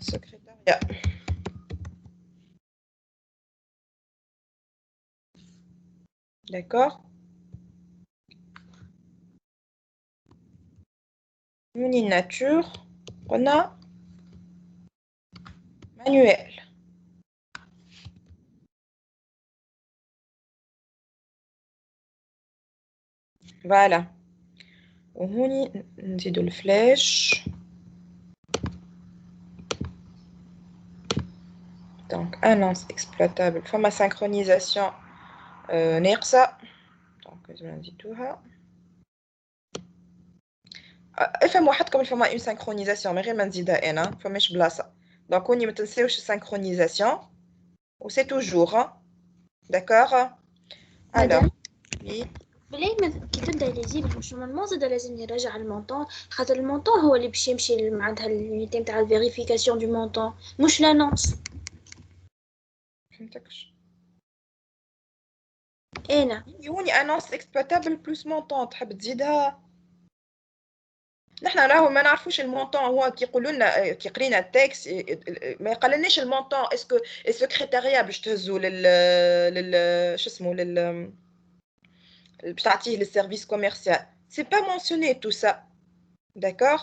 secrétariat d'accord. هوني nature قلنا manuel. Voilà. وهوني نزيدو الفلاش. Donc annonce exploitable فما synchronisation ناقصة donc لازم نزيدوها. افهموا وحدكم فما اون synchronisation من غير ما نزيدها انا فماش بلاصة. donc هوني ما تنساوش synchronisation و c'est toujours d'accord. alors oui بلاي كي تبدا ليزيب مش نورمالمون زاد لازم يراجع المونطون خاطر المونطون هو اللي باش يمشي معناتها اليونيتي نتاع الفيريفيكاسيون دو مونطون مش لانونس. فهمتكش انا هوني انونس اكسبلوتابل بلوس مونطون تحب تزيدها. نحنا راهو ما نعرفوش المونطون هو كي يقولوا لنا كي قرينا التكست ما يقالناش المونطون اسكو السكرتاريا باش تهزو لل شو اسمه باش تعطيه للسيرفيس كوميرسيال سي با مونسيوني تو سا. داكوغ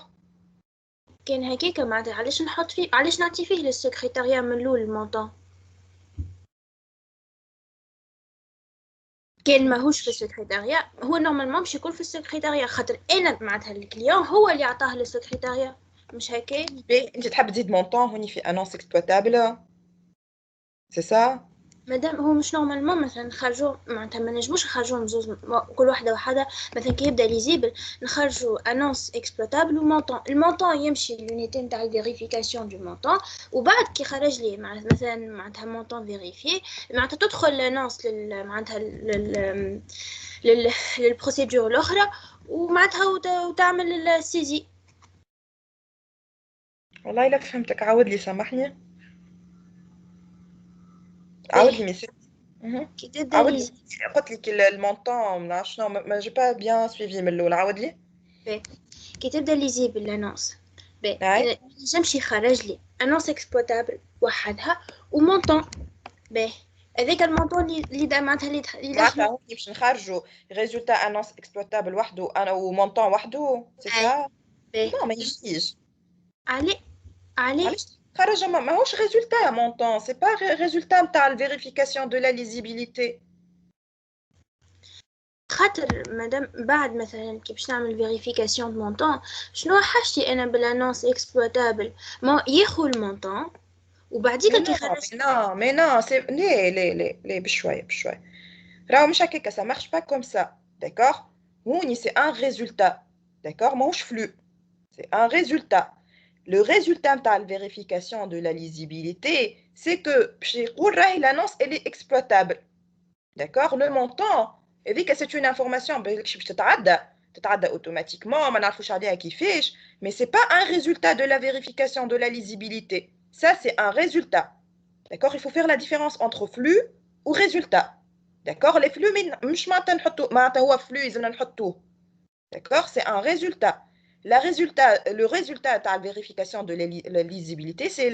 كان هكاكا معناتها علاش نحط فيه، علاش نعطي فيه للسكرتاريا من الأول المونطون؟ كان ماهوش في السكرتاريا، هو نورمالمون باش يكون في السكرتاريا، خاطر انا معناتها الكليون هو اللي عطاه للسكرتاريا، مش هكا؟ انت تحب تزيد مونطون هوني في انونس اكسبلوتابل سي سا؟ مادام هو مش نورمالمون مثلا نخرجوا معناتها ما نجموش نخرجوا بزوز كل واحده وحده، مثلا كي يبدا ليزيبل نخرجوا انونس اكسبلوتابل ومونطون، المونطون يمشي لونيتي نتاع الفيريفيكاسيون دو مونطون، وبعد كي خرج لي مثلا معناتها مونطون فيريفي معناتها تدخل الانونس معناتها للبروسيدور الاخرى ومعناتها وتعمل السيزي. والله لا فهمتك، عاود لي سامحني، عاود لي ميسي. كي تبدا عاود لي، ليزيبل قلت لك المونطون ما نعرفش شنو، ما جي با بيان سويفي من الاول، عاود لي. كي تبدا ليزيبل الانونس اي ينجمش يخرج لي انونس اكسبلوتابل وحدها ومونطون باهي، هذاك المونطون اللي معناتها اللي معناتها هوني باش نخرجوا ريزولتا انونس اكسبلوتابل وحده انا ومونطون وحده سي سا؟ نو ما يجيش. علي علاش خرج ماهوش ريزولتا يا مونطون، سي با ريزولتا نتاع الفيريفيكاسيون دو لا ليزيبيليتي. خاطر مادام بعد مثلا كي باش نعمل فيريفيكاسيون دو مونطون شنو حاجتي انا بالانونس اكسبلوتابل؟ ما ياخذ المونطون وبعديك كي خرج. نو مي نو سي لي بشويه بشويه، راهو مش هكاكا، ça marche pas comme ça d'accord. هوني c'est un résultat d'accord ماهوش flux، c'est un résultat. Le résultat de la vérification de la lisibilité, c'est que l'annonce elle est exploitable. D'accord. Le montant, et vu que c'est une information qui تتعدى automatiquement, mais ce n'est pas un résultat de la vérification de la lisibilité. Ça, c'est un résultat. D'accord. Il faut faire la différence entre flux ou résultat. D'accord. Les flux, d'accord, c'est un résultat. Le résultat de la vérification de la lisibilité, c'est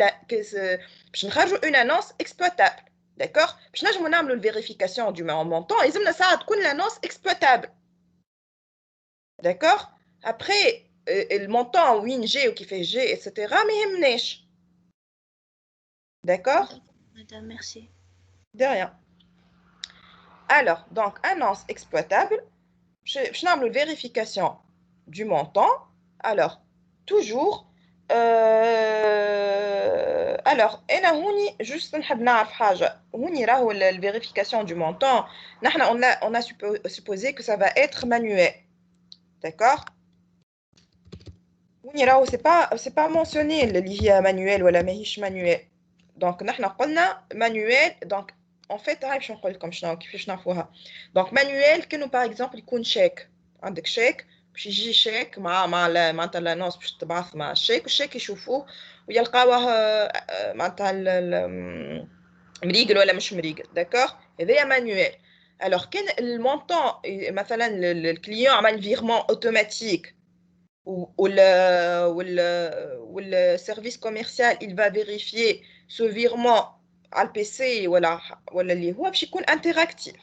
une annonce exploitable. D'accord. Je vais faire la vérification du montant et ça va l'annonce exploitable. D'accord. Après, le montant, oui, G ou qui fait G, etc., mais il me d'accord. Madame, merci. De rien. Alors, donc, annonce exploitable, je vais faire la vérification du montant. Alors, toujours. Alors, أنا هوني juste نحب نعرف حاجة، هوني راهو الvérification du montant، نحنا on a supposé que ça va être manuel, d'accord. هوني راهو c'est pas mentionné اللي هي manuel ولا ماهيش manuel، donc نحنا قلنا manuel. donc en fait هاي باش نقول لكم شنو كيفاش نعرفوها. donc manuel كانوا par exemple يكون شيك، عندك شيك باش يجي شيك مع معناتها لانونس باش تبعث مع الشيك، والشيك يشوفوه ويلقاوه معناتها مريقل ولا مش مريقل، داكوغ. هذايا مانيوال. الوغ كان المونطون مثلا الكليون عمل فيغمون اوتوماتيك والسيرفيس كوميرسيال il va vérifier ce virement على البي سي ولا اللي هو باش يكون انتراكتيف.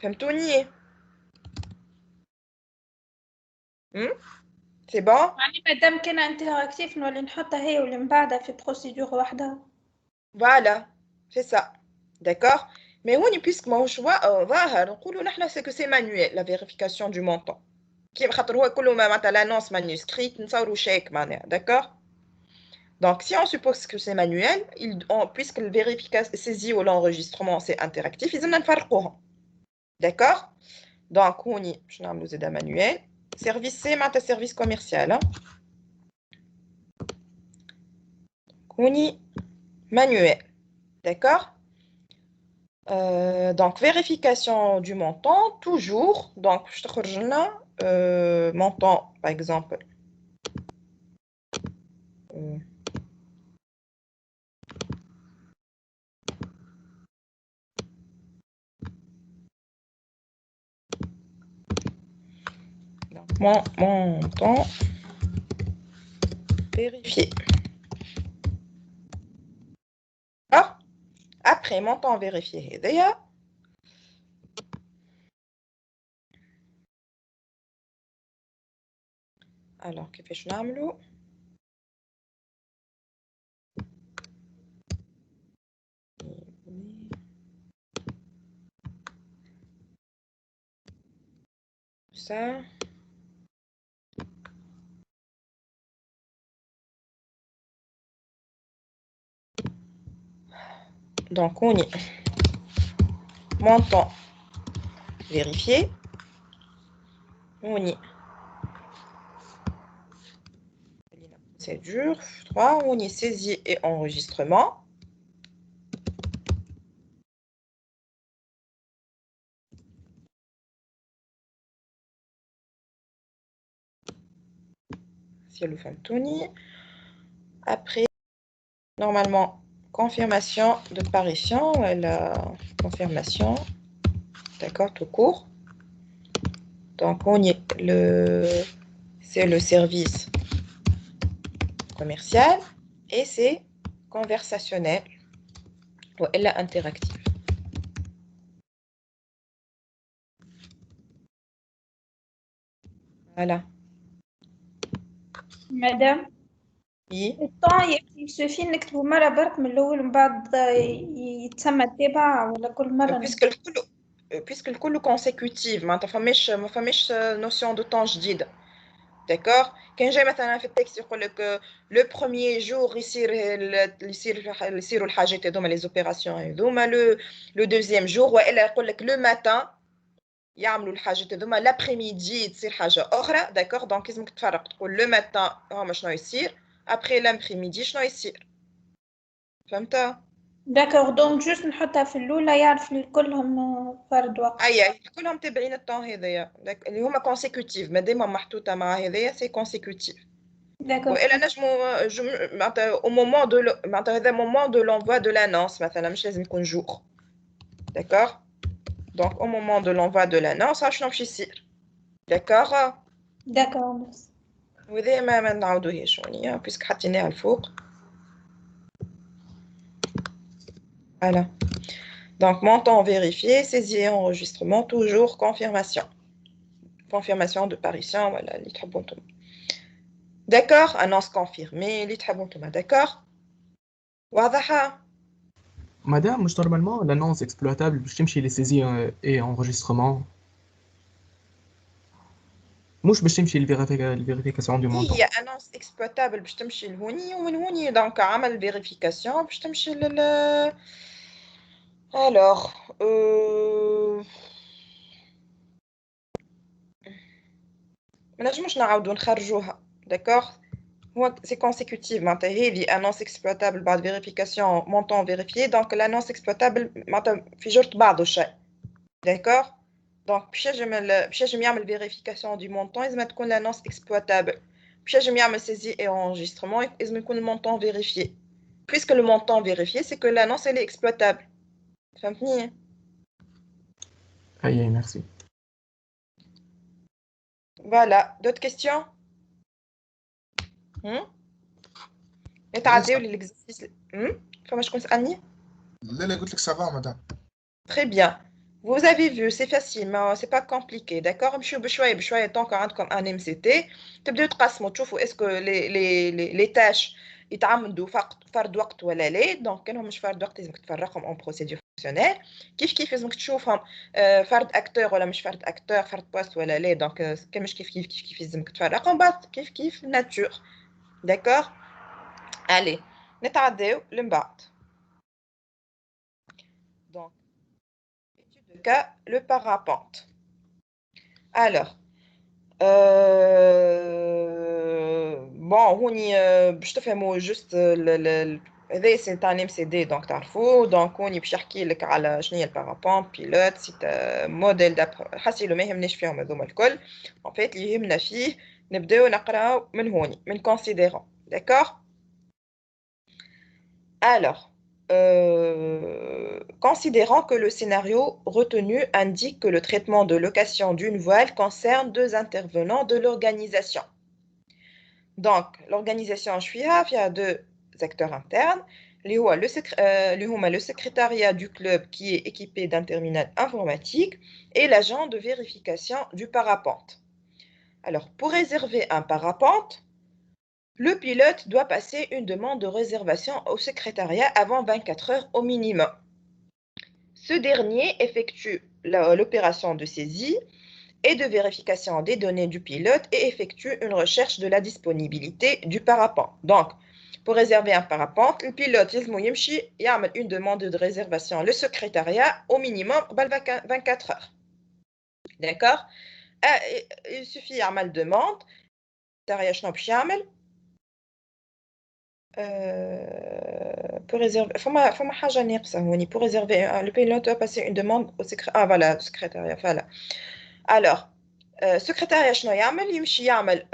فهمتوني؟ سي بون. يعني مادام كان انتراكتيف نولي نحطها هي واللي من بعدها في بروسيدور وحدها. فوالا سي سا داكوغ. مي هوني بيسك ماهوش ظاهر نقولوا نحنا سي كو سي مانيوال لا فيريفيكاسيون دو مونطون، كيما خاطر هو كله معناتها لانونس مانuscrit نصوروا شيك معناها داكوغ. Donc, si on suppose que c'est manuel, puisque le vérification saisie ou l'enregistrement c'est interactif, ils ont un. D'accord. Donc, on y, je vais nous aider manuel. Service c'est un service commercial. On y manuel. D'accord. Donc, vérification du montant, toujours. Donc, je te rejoins montant, par exemple. Montant vérifié. Ah, après montant vérifié, d'ailleurs. Alors, كيفاش نعملو؟ ça. Donc, on y est. Montant vérifié. On y est. Procédure 3. On y est saisie et enregistrement. Si le Fantoni. Après, normalement, confirmation de parution. La confirmation. D'accord, tout court. Donc, on y est. C'est le service commercial et c'est conversationnel ou elle est interactive. Voilà. مدام Oui. الطون يكفي نكتبو مرة برك من الأول ومن بعد يتسمى التابع ولا كل مرة puisque le coup consécutif, ما فماش notion de temps جديدة. D'accord. كان جاي مثلا في التكست يقول لك le premier jour يصيروا الحاجات هذوما les opérations هذوما le deuxième jour والا يقول لك le matin يعملوا الحاجات هذوما l'après-midi تصير حاجة أخرى. d'accord. donc لازمك تفرق تقول le matin هما شنو يصير après l'après-midi شنو يصير. فهمت؟ داكوغ دونك جوست نحطها في الأولى يعرف لي كلهم فرد وقت. اي كلهم تابعين الطون هذايا اللي هما كونسيكوتيف مادام محطوطه مع هذايا سي كونسيكوتيف. والا نجمو معناتها او مومون دو معناتها هذا مومون دو لونفوا دو لانونس مثلا مش لازم يكون جور. داكوغ دونك او مومون دو لونفوا دو لانونس شنو باش يصير. داكوغ داكوغ وهذا ما نعاودوهاش هونيا بيسك حطيناها الفوق. فوالا. Donc, montant vérifié, saisie et enregistrement, toujours confirmation. Confirmation de parution, voilà, d'accord, annonce confirmée, d'accord. واضحة. Madame, مش normalement l'annonce exploitable باش تمشي les saisies et enregistrement مش باش تمشي الفيريفيكاسيون du montant. هي annonce exploitable باش تمشي لهوني ومن هوني دونك عمل فيريفيكاسيون باش تمشي لل alors ما نجموش نعاودو نخرجوها. d'accord. هو c'est consécutif معناتها هذه annonce exploitable بعد vérification montant vérifié donc l'annonce exploitable معناتها في جرت بعض الشيء. d'accord. donc باش يجم يعمل vérification du montant لازم تكون l'annonce exploitable. باش يجم يعمل saisie et enregistrement لازم يكون le montant vérifié. puisque le montant vérifié c'est que l'annonce elle est exploitable. فهمتني؟ اي merci. voilà. d'autres questions؟ نتعداو للexercice. فما شكون سألني؟ لا قلت لك سافا مدام. Très bien. Vous avez vu, c'est facile, mais c'est pas compliqué, d'accord. نمشيو بشوية tant عندكم un MCT تبداو تقسموا تشوفوا est-ce que les tâches يتعمدوا فرد وقت ولا لا. دونك كانهم مش فرد وقت لازمك تفرقهم en procédure fonctionnelle. كيف لازمك تشوفهم فرد اكتور ولا مش فرد اكتور فرد بوست ولا لا. دونك كان مش كيف لازمك تفرقهم بعد كيف ناتور. d'accord. allez نتعداو لمن بعد. donc cas le parapente. alors bon هوني باش تفهموا جست هذا سي تاع ام سي دي دونك تعرفوا. دونك هوني باش يحكي لك على شنو هي البارابونت بيلوت سي موديل حسي ما يهمناش فيهم هذوما الكل. ان فيت اللي يهمنا فيه نبداو نقراو من هوني من كونسيديرون. d'accord. alors considérant que le scénario retenu indique que le traitement de location d'une voile concerne deux intervenants de l'organisation. Donc, l'organisation il y a deux acteurs internes, le secrétariat du club qui est équipé d'un terminal informatique et l'agent de vérification du parapente. Alors, pour réserver un parapente, le pilote doit passer une demande de réservation au secrétariat avant 24 heures au minimum. Ce dernier effectue l'opération de saisie et de vérification des données du pilote et effectue une recherche de la disponibilité du parapente. Donc, pour réserver un parapente, le pilote il a une demande de réservation, le secrétariat au minimum 24 heures. D'accord? Il suffit de faire demande. Pour réserver, pour réserver, le pilote doit passer une demande au secrétariat. Ah voilà, secrétariat. Voilà. Alors, secrétariat يعمل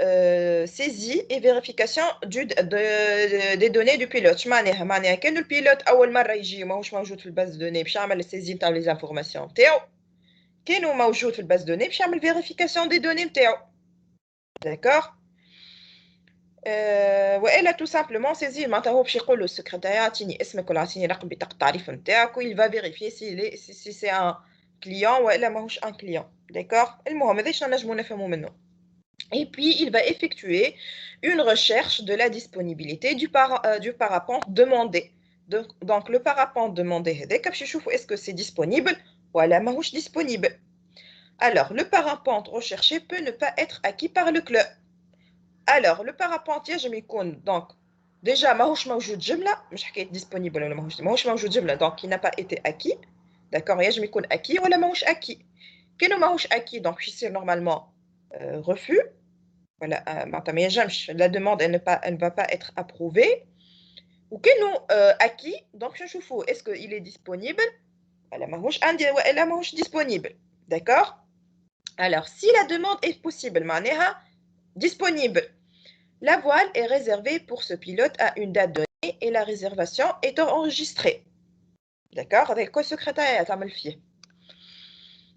saisie et vérification des données du pilote. معناها كان البيلوت أول مرة يجي ماهوش موجود في الباز دوني باش يعمل السيزي نتاع لي زانفورماسيون نتاعو. كانوا موجود في الباز دوني باش يعمل فيريفيكاسيون دي دوني نتاعو. داكور. والا تو سامبلومون سيزي معناتها هو باش يقول له السكرتاريا عطيني اسمك ولا عطيني رقم بطاقة التعريف نتاعك ويل فا فيريفيي سي سي ان كليون والا ماهوش ان كليون. D'accord? المهم هذا شنو نجمو نفهمو منه. Et puis, il va effectuer une recherche de la disponibilité du parapente demandé. Donc, le parapente demandé, est-ce que c'est disponible ou est disponible. Alors, le parapente recherché peut ne pas être acquis par le club. Alors, le parapente, donc, déjà, je suis disponible, donc il n'a pas été acquis. D'accord? Il y a acquis ou acquis. Quand on est acquis, donc c'est normalement refus. Voilà, la demande elle ne va pas être approuvée. Ou quand on acquis, donc je trouve est-ce qu'il est disponible? Voilà, elle est disponible. D'accord? Alors, si la demande est possible, disponible, la voile est réservée pour ce pilote à une date donnée et la réservation est enregistrée. D'accord? Avec quoi secrétariat à Malfier.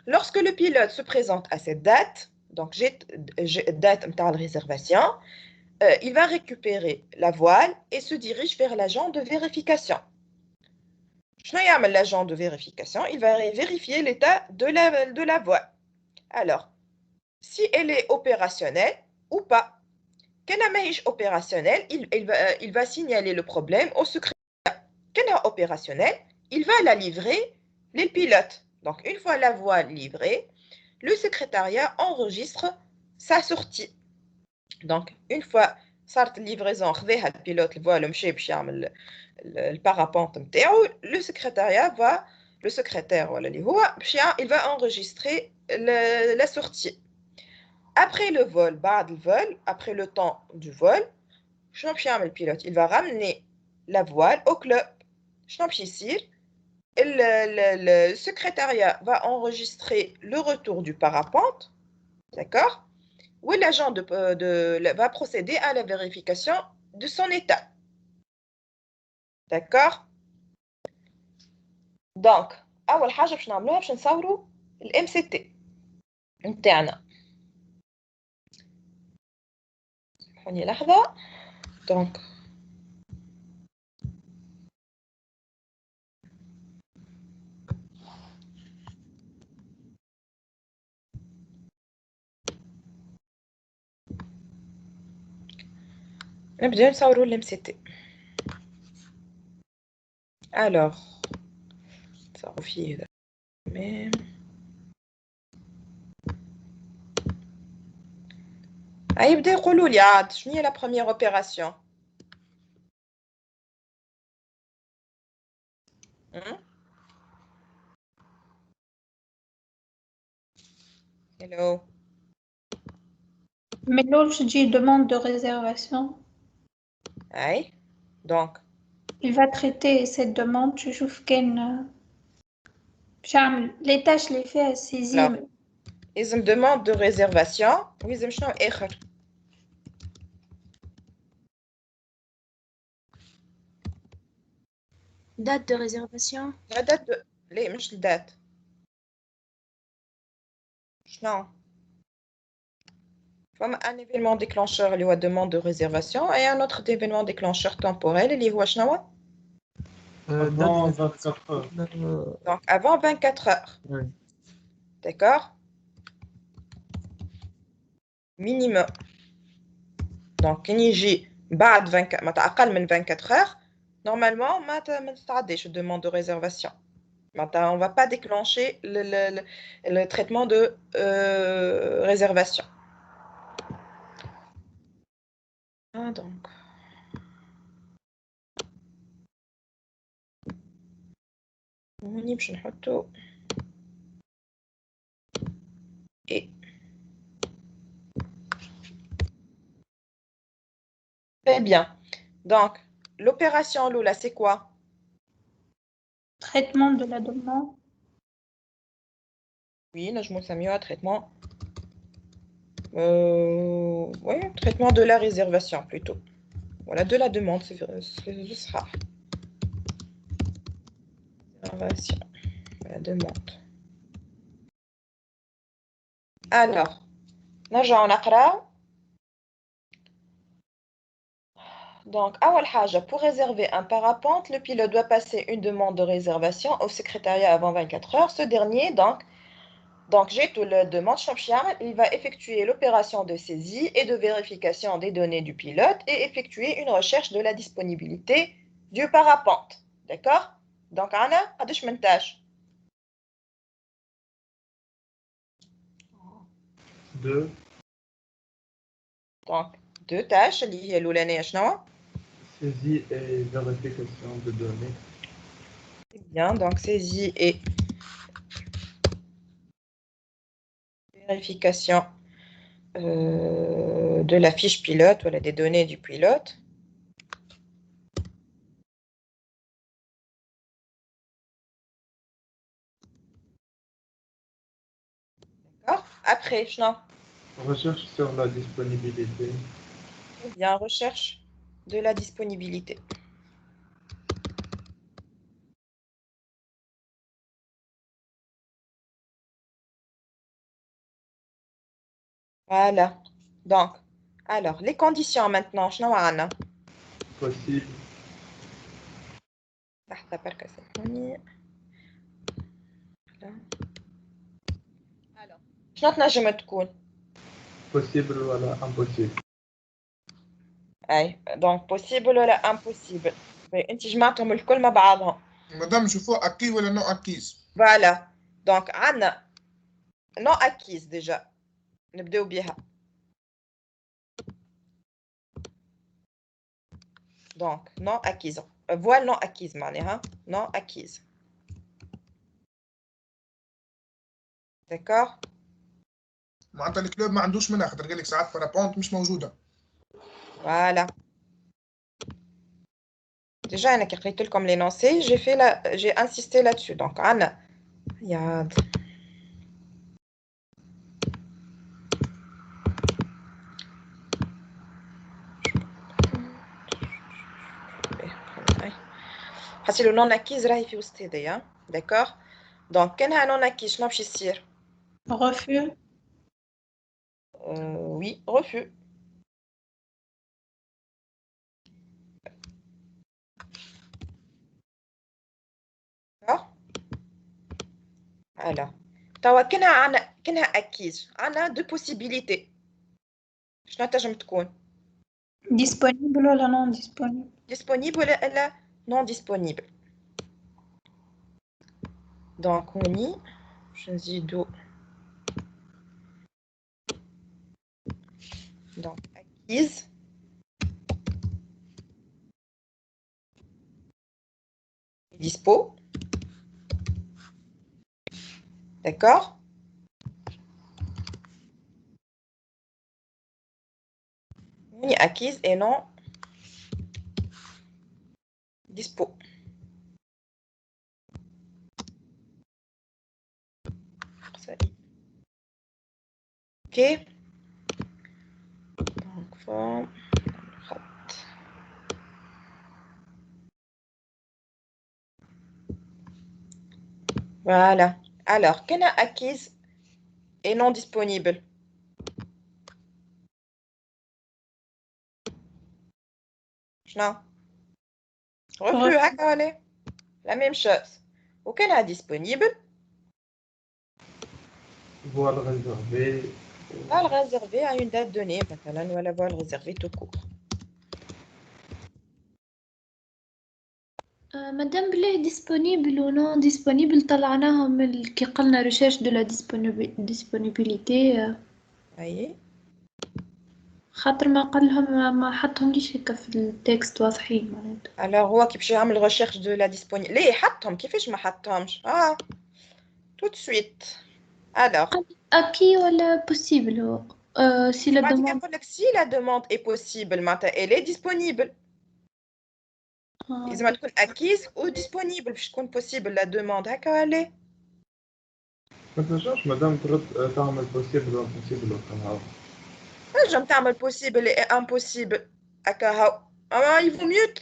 Lorsque le pilote se présente à cette date, donc date de réservation, il va récupérer la voile et se dirige vers l'agent de vérification. L'agent de vérification, il va vérifier l'état de la voile. Alors, si elle est opérationnelle ou pas. Quand elle est opérationnelle, il va signaler le problème au secrétariat. Quand elle est opérationnelle, il va la livrer les pilotes. Donc, une fois la voile livrée, le secrétariat enregistre sa sortie. Donc, une fois cette livraison, le pilote voit le parapente, le secrétariat le secrétaire, il va enregistrer la sortie. Après le vol, après le temps du vol, le pilote, il va ramener la voile au club. Le secrétariat va enregistrer le retour du parapente, d'accord? Où l'agent va procéder à la vérification de son état. D'accord? Donc, أول حاجة باش نعملوها باش نصوروا MCT نتاعنا. خليني لحظة. Donc, نبدأ نصوروا MCT. Alors, نصوروا فيه هذا. تمام. يبدا يقولوا لي عاد شنو هي لا بروميير اوبيراسيون. Hello. Mais l'autre, je dis demande de réservation. Aïe. Donc. Il va traiter cette demande. Je trouve qu'elle. Les tâches les fait à saisir. Ils me demandent de réservation. Oui, ils me écrire. Date de réservation. La date de. Les, مش الدات. شنو؟ Un événement déclencheur اللي هو demande de réservation et un autre événement déclencheur temporel اللي هو شنو؟ Avant 24 heures. Donc avant 24 heures. Oui. D'accord? Minimum. Donc كي يجي بعد 24 أقل من 24 heures normalement ما تتعديش demande de réservation. Maintenant, on ne va pas déclencher le traitement de réservation. Ah, donc. هوني باش نحطو et très bien. Donc l'opération Lula, c'est quoi? Traitement de la demande. Oui, نجمو نسميوها traitement. Oui, traitement de la réservation plutôt. Voilà, de la demande, c'est ce sera. Réservation, la demande. Alors, نرجعو نقراو. Donc, pour réserver un parapente, le pilote doit passer une demande de réservation au secrétariat avant 24 heures. Ce dernier, donc j'ai tout le demande, il va effectuer l'opération de saisie et de vérification des données du pilote et effectuer une recherche de la disponibilité du parapente. D'accord? Donc, Anna, قداش من tâches? 2. Donc, 2 tâches, اللي هي الأولانية شنو؟ Saisie et vérification de données. Bien, donc saisie et vérification de la fiche pilote, voilà, des données du pilote. D'accord. Après, non. Recherche sur la disponibilité. Bien, recherche de la disponibilité. Voilà. Donc, alors, les conditions maintenant, شنو عندنا؟ Possible. لحظة بركة ثواني. Alors, شنو تنجم تكون؟ Possible ولا impossible. أي، donc possible ولا impossible. أنت جمعتهم الكل مع بعضهم. مادام نشوفوا اكي ولا نو اكيز. Voilà. Donc, عندنا non acquise déjà. نبداو بها. Donc, non acquise. Voile non acquise معناها non acquise. D'accord? معناتها الكلوب ما عندوش منها خاطر قال لك ساعات بارابونت مش موجوده. Voilà. Déjà, أنا كي قريت لكم l'énoncé, j'ai insisté là-dessus. Donc, عندنا يا حسي لو نون اكيز راهي في وسط هذايا. داكوغ دونك كانها نون اكيز شنو باش يصير؟ Refus. وي refus. Alors توا كانها اكيز عندنا دو بوسيبيليتي. شنو تنجم تكون؟ Disponible ولا non disponible. disponible ولا non disponible. Donc هوني باش نزيدو donc acquise dispo. D'accord? Honi acquise et non dispo. Ok. Donc forme. Voilà. Alors, qu'est-ce acquise et non disponible? Non. Refus, la même chose. Auquel est disponible? Voile réservé. Voile réservé à une date donnée, مثلا ولا voile réservé tout court. مادام بليه ديسپونيبل و نون ديسپونيبل طلعناهم كي قلنا ريشيرش دو لا ديسپونيبيليتي اي خاطر ما قالهم ما حطهم ليش هكا في التكست واضحين معناتها. alors هو كي باش يعمل recherche de la disponibilité ليه حطهم كيفاش ما حطهمش tout de suite alors اكي ولا بوسيبل هو سي لا بعد دوموند نقول لك si la demande est possible معناتها elle est disponible لازم تكون acquise ou disponible باش تكون possible la demande هكا ولا ما تنجمش مادام ترد تعمل بوسيبل وامبوسيبل وكهو. تنجم تعمل possible et impossible هكا هاو il vaut mieux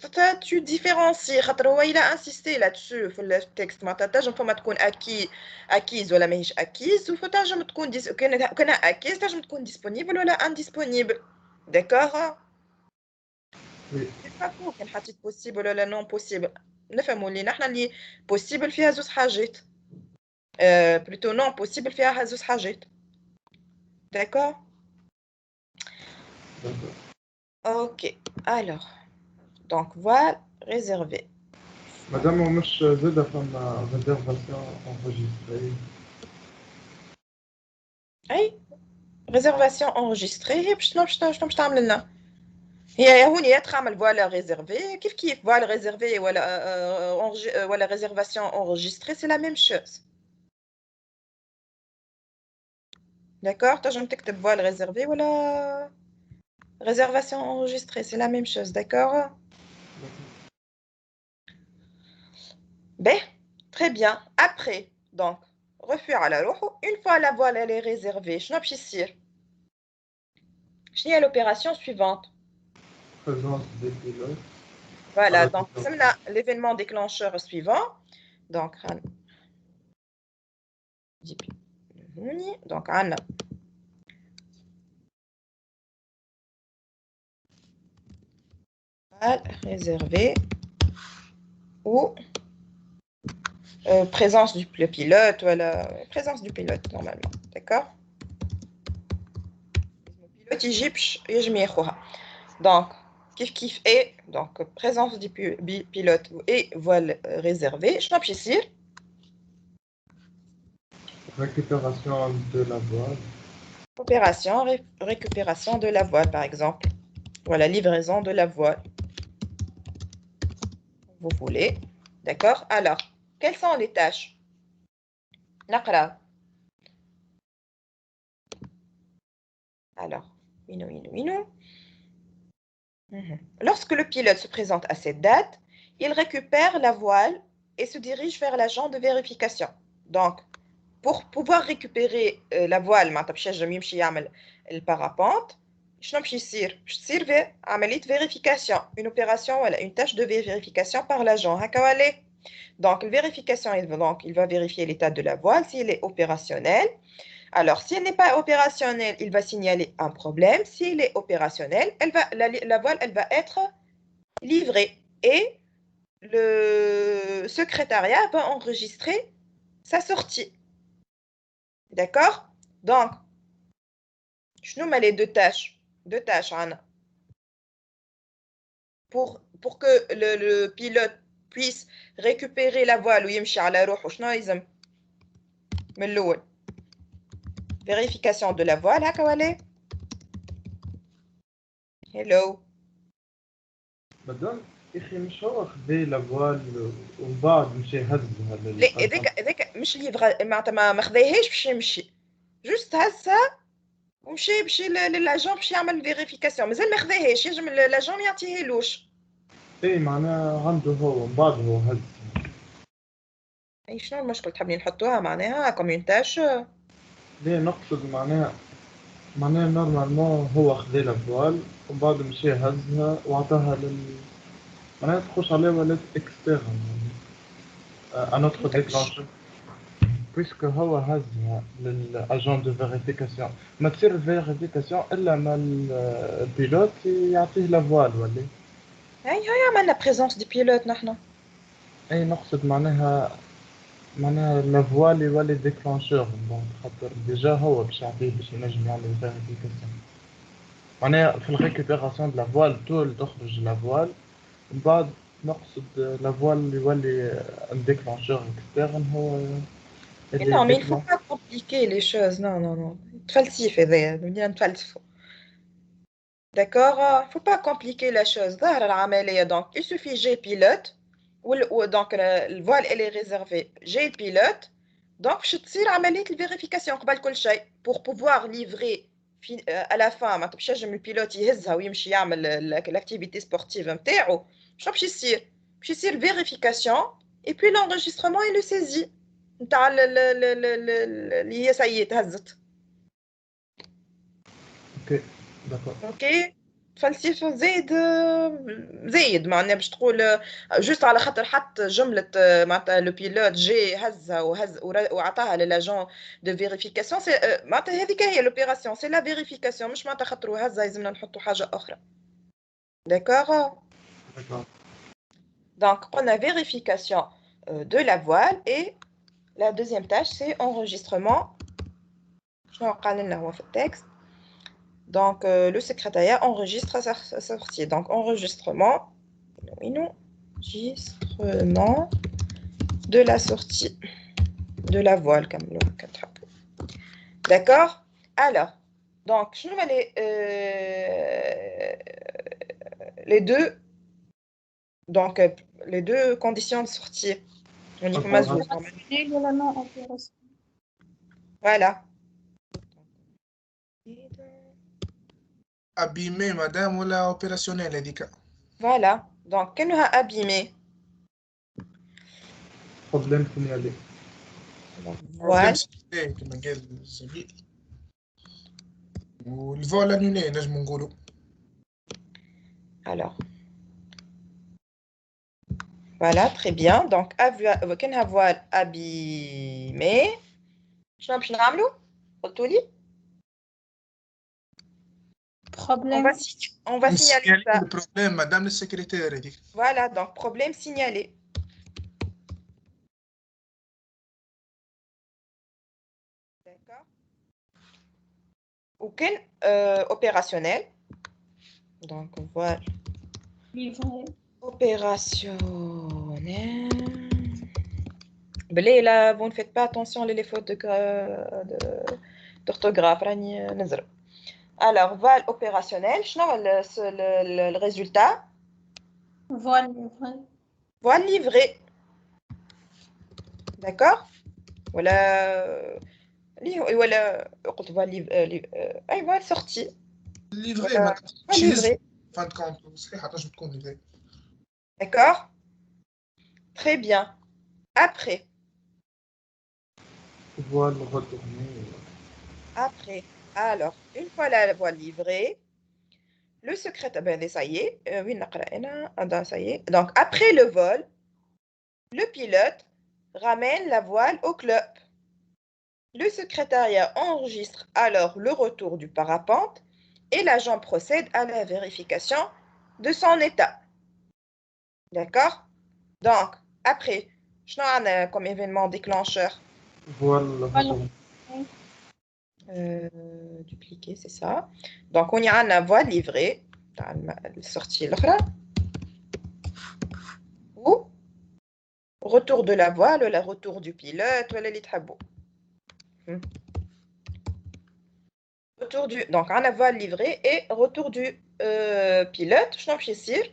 tu différencies خاطر هو il a insisté là-dessus في التكست معناتها تنجم فما تكون acquise ولا ماهيش acquise وتنجم تكون كان acquise تنجم تكون disponible ولا indisponible d'accord فاكو كان حطيت possible ولا non possible نفهموا اللي نحنا اللي possible فيها زوج حاجات plutôt non possible فيها زوج حاجات d'accord ok alors donc voilà réservé مادام مش زادة فما ريزيرفاسيون انريجستري. اي réservation enregistrée هي باش تعمل لنا هي هوني تعمل فوالا ريزيرفي كيف فوالا ريزيرفي ولا réservation enregistrée c'est la même chose d'accord تنجم تكتب فوالا réservé ولا réservation enregistrée c'est la même chose d'accord ben très bien après donc refus على روحه une fois la voile elle est réservée شنو باش يصير شنو هي l'opération suivante Présence des pilotes. voilà donc c'est l'événement déclencheur suivant donc donc عندنا réservé ou présence du pilote voilà présence du pilote normalement d'accord le pilote يجي باش يجمي ياخوها donc كيف et donc présence du pilote et voile réservé شنو باش يصير Récupération de la voile. Opération récupération de la voile par exemple voilà livraison de la voile vous voulez d'accord alors quelles sont les tâches نقرأ alors lorsque le pilote se présente à cette date il récupère la voile et se dirige vers l'agent de vérification donc pour pouvoir récupérer la voile معناتها باش ينجم يمشي يعمل البارابونت شنو باش يصير باش تصير عملية vérification une opération ولا une tâche de vérification par l'agent هكا ولا donc vérification il va vérifier l'état de la voile si elle est opérationnelle alors si elle n'est pas opérationnelle il va signaler un problème si elle est opérationnelle la voile elle va être livrée et le secrétariat va enregistrer sa sortie. D'accord? Donc, je nomme les deux tâches. Deux tâches, Anna. Pour que le pilote puisse récupérer la voile ou يمشي على روحه شنو يلزم من الأول vérification de la voile هكا ولا hello مادام اخي مش هو خذي لا فوال ومن بعد مشى هزها لا هذاك مش ليفغا معناتها ما خذاهاش باش يمشي جوست هزها ومشي باش للاجون باش يعمل فيريفيكاسيون مازال ما خذاهاش ينجم الاجون ما يعطيهالوش اي معناها عنده هو من بعد هو هز اي شنو المشكل تحبني نحطوها معناها كوميونتاج ليه نقصد معناها نورمالمون هو خذا لا فوال ومن بعد مشى هزها وعطاها معناها تخش عليه ولات اكسترن انا ادخل ديكلانشر بويسكو هو هزها للاجون دو فيريفيكاسيون ما تصير الفيريفيكاسيون الا ما البيلوت يعطيه لا فوال ولا هاي عملنا بريزونس دي بيلوت نحن اي نقصد معناها لا فوال يولي ديكلانشور دونك خاطر ديجا هو باش يعطيه باش ينجم يعمل فيريفيكاسيون معناها في الريكوبيراسيون دو لا فوال تول تخرج لا فوال من بعد نقصد لا فوال اللي يولي الديكلانشور اكسترن هو اللي Non, mais il ne faut يديكلون. pas compliquer les choses. Non, non, non. تفلسف هذايا، بدينا نتفلسفوا. D'accord? Il ne faut pas compliquer la chose. ظاهرة العملية. Donc, il suffit j'ai pilote. Donc, le voile, elle est réservée. J'ai le pilote. Donc, je tire عملية الفيريفيكاسيون قبل كل شيء pour pouvoir livrer à la fin. ما تمشيش من البيلوت يهزها ويمشي يعمل l'activité sportive نتاعو. شنو باش يصير؟ باش يصير vérification et puis l'enregistrement et le saisie نتاع اللي هي سيء تهزت. اوكي داكور. اوكي فلسفة زايد معناها باش تقول جوست على خاطر حط جملة معناتها لو بيلوت جي هزها وعطاها للاجون دو فيريفيكاسيون معناتها هذيك هي لوبيراسيون سي لا فيريفيكاسيون مش معناتها خاطر هزها لازمنا نحطوا حاجة أخرى. داكور. Donc on a vérification de la voile et la deuxième tâche c'est enregistrement. شنو قال لنا هو في التكست. Donc, le secrétariat enregistre sa sortie. Donc, enregistrement de la sortie de la voile. D'accord? Alors, donc, je vais les deux, donc, les deux conditions de sortie. On y peut voilà. Abîmé, madame, ou la opérationnelle, Edika? Voilà. Donc, qu'est-ce qu'on a abîmé? Problème signalé. Voilà. كما قال الزميل. والفول annulé, نجم نقولوا. Alors. Voilà, très bien. Donc, qu'est-ce qu'on voile abîmé? شنو باش نعملوا؟ قلتوا لي؟ Problème. On va signaler ça. Le problème, madame le secrétaire. Voilà, donc problème signalé. D'accord. Ou quel opérationnel. Donc, voilà. Livré. Opérationnel. Belé, là, vous ne faites pas attention les fautes d'orthographe. Alors, voile opérationnel, le résultat? Voile livré. Voile livré. D'accord? Voilà. Voilà. Voile sortie. Livré, livré. Fin de compte, je te compte livré. D'accord? Très bien. Après. Voile retourné. Après. Alors, une fois la voile livrée, le secrétaire, ben ça y est, oui, ça y est. Donc, après le vol, le pilote ramène la voile au club. Le secrétariat enregistre alors le retour du parapente et l'agent procède à la vérification de son état. D'accord? Donc, après, je n'ai comme événement déclencheur. Voile retourné. Dupliquer, c'est ça. Donc, on y a une voile livrée. Sortie l'autre. Ou retour de la voile, ou le retour du pilote, ou le litrabo. Retour du. Donc, on a voile livrée et retour du pilote. Je n'en sais pas.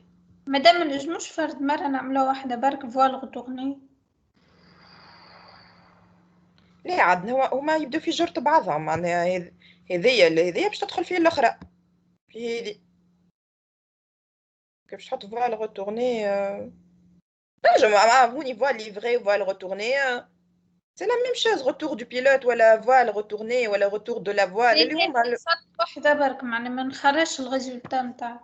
مادام نجموش فرد مرة نعملو واحدة برك فوال غطوغني. لا عاد هما يبدو في جرة بعضهم معناها هذيا باش تدخل فيه الأخرى في هذي باش تحط فوال غوتورني نجم هوني فوال ليفري فوال غوتورني سي لا ميم شوز رetour du pilote ولا فوال غوتورني ولا retour de la voile اللي هما واحدة برك معناها ما نخرجش الريزولتا نتاع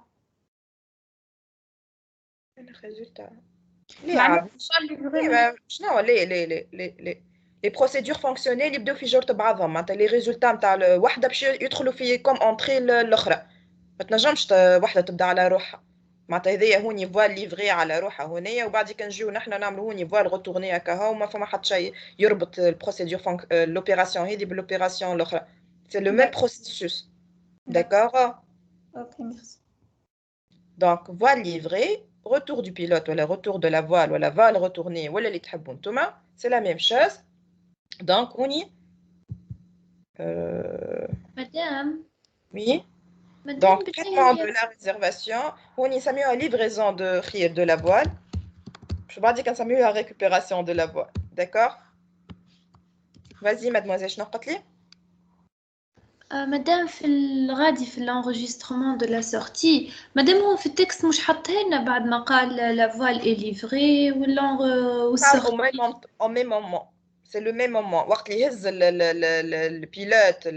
الريزولتا شنو لي بروسيدور فونكسيونيل يبداو في جرة بعضهم معناتها لي ريزولتا نتاع وحده باش يدخلوا في كوم اونطري الاخرى ما تنجمش وحده تبدا على روحها معناتها هذيا هوني فوال ليفري على روحها هنايا وبعد كي نجيو نحنا نعملوا هوني فوال غوتورني هكا هو ما فما حتى شيء يربط البروسيدور لوبيراسيون هذه بالوبيراسيون الاخرى سي لو ميم بروسيسوس داكور اوكي ميرسي دونك فوال ليفري retour du pilote ou le retour de la voile ou la voile retournée ou اللي تحبوا نتوما c'est la même chose. Donc on y Madame, oui. Madame Donc traitement de بالله la réservation on y s'amuse à livraison de khir de la voile. Je vais pas dire qu'on s'amuse à récupération de la voile. D'accord? Vas-y mademoiselle شنو قلت لي؟ مادام في الغادي في l'enregistrement de la sortie مادام هو في التكست مش حاطها لنا بعد ما قال la voile est livrée Au même moment. C'est le même moment. وقت اللي يهز البيلوت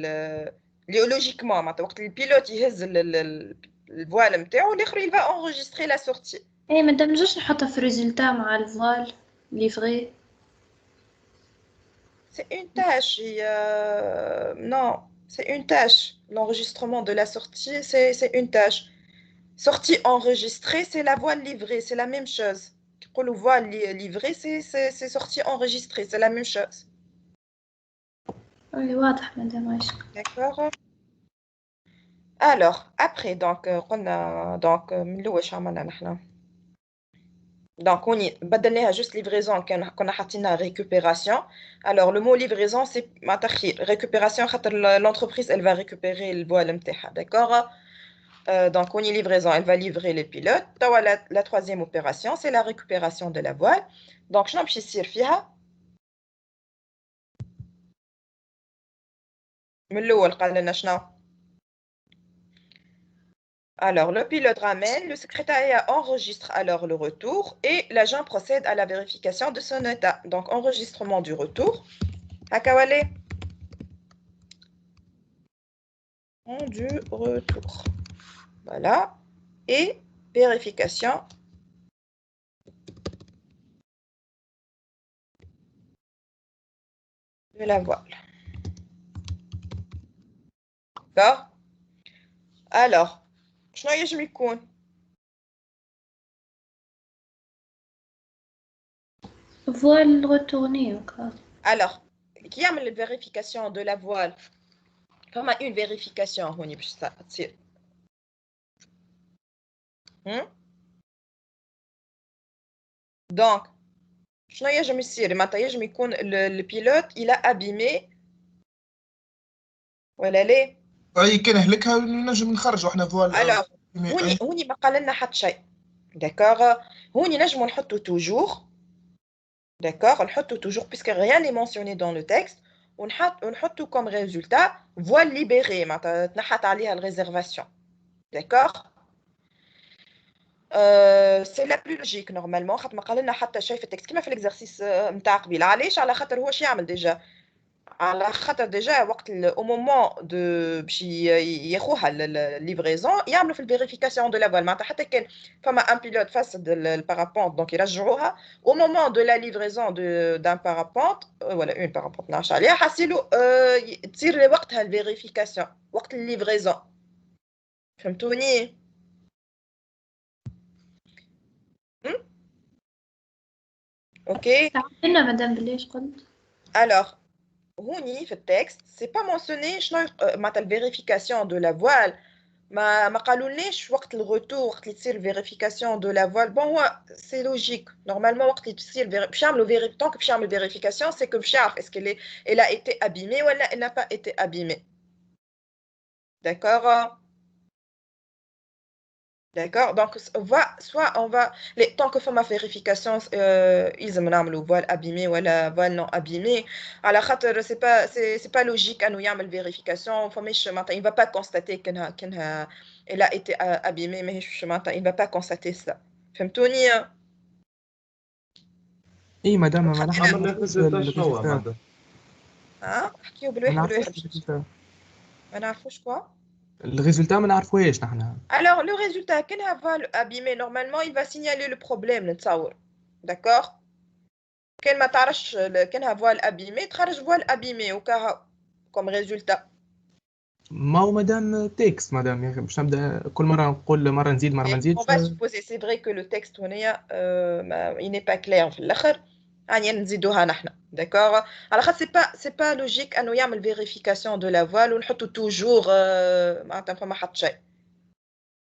logiquement معناتها وقت البيلوت يهز الفوال نتاعو الاخر il va enregistrer la sortie. ايه مادام نجوش نحطها في الريزلتا مع الفوال livré. C'est une tâche. Non, c'est une tâche. L'enregistrement de la sortie, c'est une tâche. Sortie enregistrée, c'est la voile livrée, c'est la même chose. Pour le voile livré, c'est sortie enregistrée, c'est la même chose. Oui, واضح مادام عايشة. D'accord. Alors, après, donc, on a donc من الأول شو عملنا نحنا؟ Donc, on y بدلناها juste livraison qu'on a حطينا récupération. Alors, le mot livraison, c'est récupération. L'entreprise, elle va récupérer le voile نتاعها, d'accord? Donc, on y livraison, elle va livrer les pilotes. La troisième opération, c'est la récupération de la voile. Donc, شنو باش يصير فيها؟ من الأول قال لنا شنو؟ Alors, le pilote ramène, le secrétariat enregistre alors le retour et l'agent procède à la vérification de son état. Donc, enregistrement du retour. Akawale. Du retour. Voilà. Et vérification de la voile. D'accord? Alors, شنو يجب يكون؟ Voile retournée encore. Alors, qui a la vérification de la voile? Comme une vérification هوني باش تصير. Donc, شنو يجب يصير؟ معناتها يجب يكون البيلوت il a abîmé ولا لا؟ اي كان هلكها نجم نخرجوا احنا فوال. Alors, هوني ما قال لنا حتى شيء. D'accord? هوني نجموا نحطوا toujours. D'accord? نحطوا toujours puisque rien n'est mentionné dans le texte. ونحطوا comme résultat voile libérée معناتها تنحت عليها الريزرفاسيون. D'accord? C'est la plus logique normalement خاطر ما قال لنا حتى شيء في التكست كما في الاكزرسيس نتاع قبيل. علاش؟ على خاطر هو شو يعمل ديجا؟ على خاطر ديجا وقت au moment de باش ياخوها الليفريزون يعملوا في الفيريفيكاسيون دو لا فوال معناتها حتى كان فما ان بيلوت فاسد البارابونت دونك يرجعوها au moment de la livraison d'un parapente ولا une parapente نعرفش عليها حاسيلو تصير وقتها الفيريفيكاسيون وقت الليفريزون. فهمتوني؟ اوكي. تعرفينا مدام بلاش قلت؟ Alors, هوني في التكست سي با مونسيوني شنو معناتها الفيريفيكاسيون دو لا فوال ما قالولناش وقت الروتور وقت اللي تصير الفيريفيكاسيون دو لا فوال بون هو سي لوجيك نورمالمون وقت اللي تصير باش يعملوا طونك باش يعمل فيريفيكاسيون سي كو باش يعرف اسكو elle a été abîmée ولا elle n'a pas été abîmée. D'accord? D'accord, donc on va tant que fait ma vérification ils me نعملوا voile abîmé ou la voile non abîmé على خاطر c'est pas logique انه يعمل vérification فماش معناتها il va pas constater qu'elle elle a été abîmée ماهيش معناتها il va pas constater ça. فهمتوني؟ اي مدام ما نحن عملنا الريزلتا شنو بعد؟ احكيو بالواحد بالواحد ما نعرفوش كوا. الريزلتا ما نعرفوهاش نحن. Alors le résultat كانها voile abîmée normalement il va signaler le problème نتصور. D'accord? كان ما تعرفش كانها voile abîmée تخرج voile abîmée وكاها comme résultat. ما هو مدام تكست مدام يا اخي باش نبدا كل مره نقول مره نزيد مره ما نزيدش. On va supposer c'est vrai que le texte هنايا il n'est pas clair في الاخر يعني نزيدوها نحن. D'accord? على خاطر c'est pas logique انه يعمل vérification de la voile ونحطوا toujours معناتها فما حط شيء.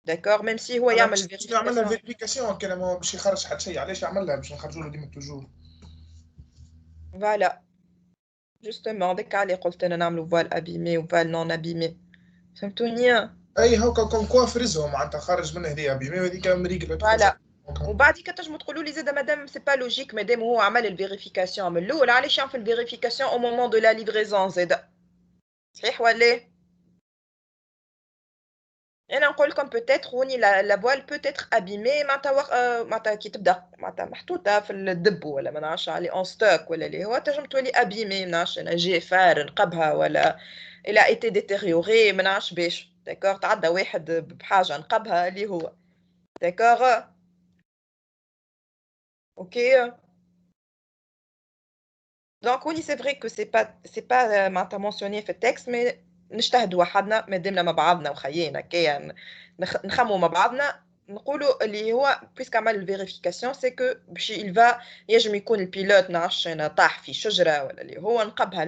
داكور ميم سي هو يعمل شنو عملنا فيريفيكاسيون. الفيريفيكاسيون كان ما باش يخرج حتى شيء، علاش يعملها باش نخرجوا له ديما توجور. فوالا جوستومون ديك علي قلت انا نعملوا فوال ابيمي وفوال نون ابيمي، فهمتوني؟ اي هاكا كون كوا فرزهم معناتها خارج من هذيا بيمي وهذيك مريقله. فوالا وبعد كي تنجموا تقولوا لي زاد مادام سي با لوجيك مادام هو عمل الفيريفيكاسيون من الاول علاش يعمل الفيريفيكاسيون او مومون دو لا ليفريزون زاد، صحيح ولا؟ انا نقول لكم بوتيتر هوني لا فوال بوتيتر ابيمي معناتها كي تبدا معناتها محطوطه في الدب ولا ما نعرفش علي اون ستوك ولا اللي هو تنجم تولي ابيمي ما نعرفش انا جي فار نقبها ولا الى ايتي ديتيريوري ما نعرفش باش داكور تعدى واحد بحاجه نقبها اللي هو داكور اوكي. دونك oui c'est vrai que c'est pas معناتها mentionné في التكست مي نجتهدوا وحدنا مادامنا مع بعضنا وخيينا كي نخموا مع بعضنا نقولوا اللي هو بويسك عمل الفيريفيكاسيون سي كو باش يلفا ينجم يكون البيلوت نعرفش انا طاح في شجره ولا اللي هو نقبها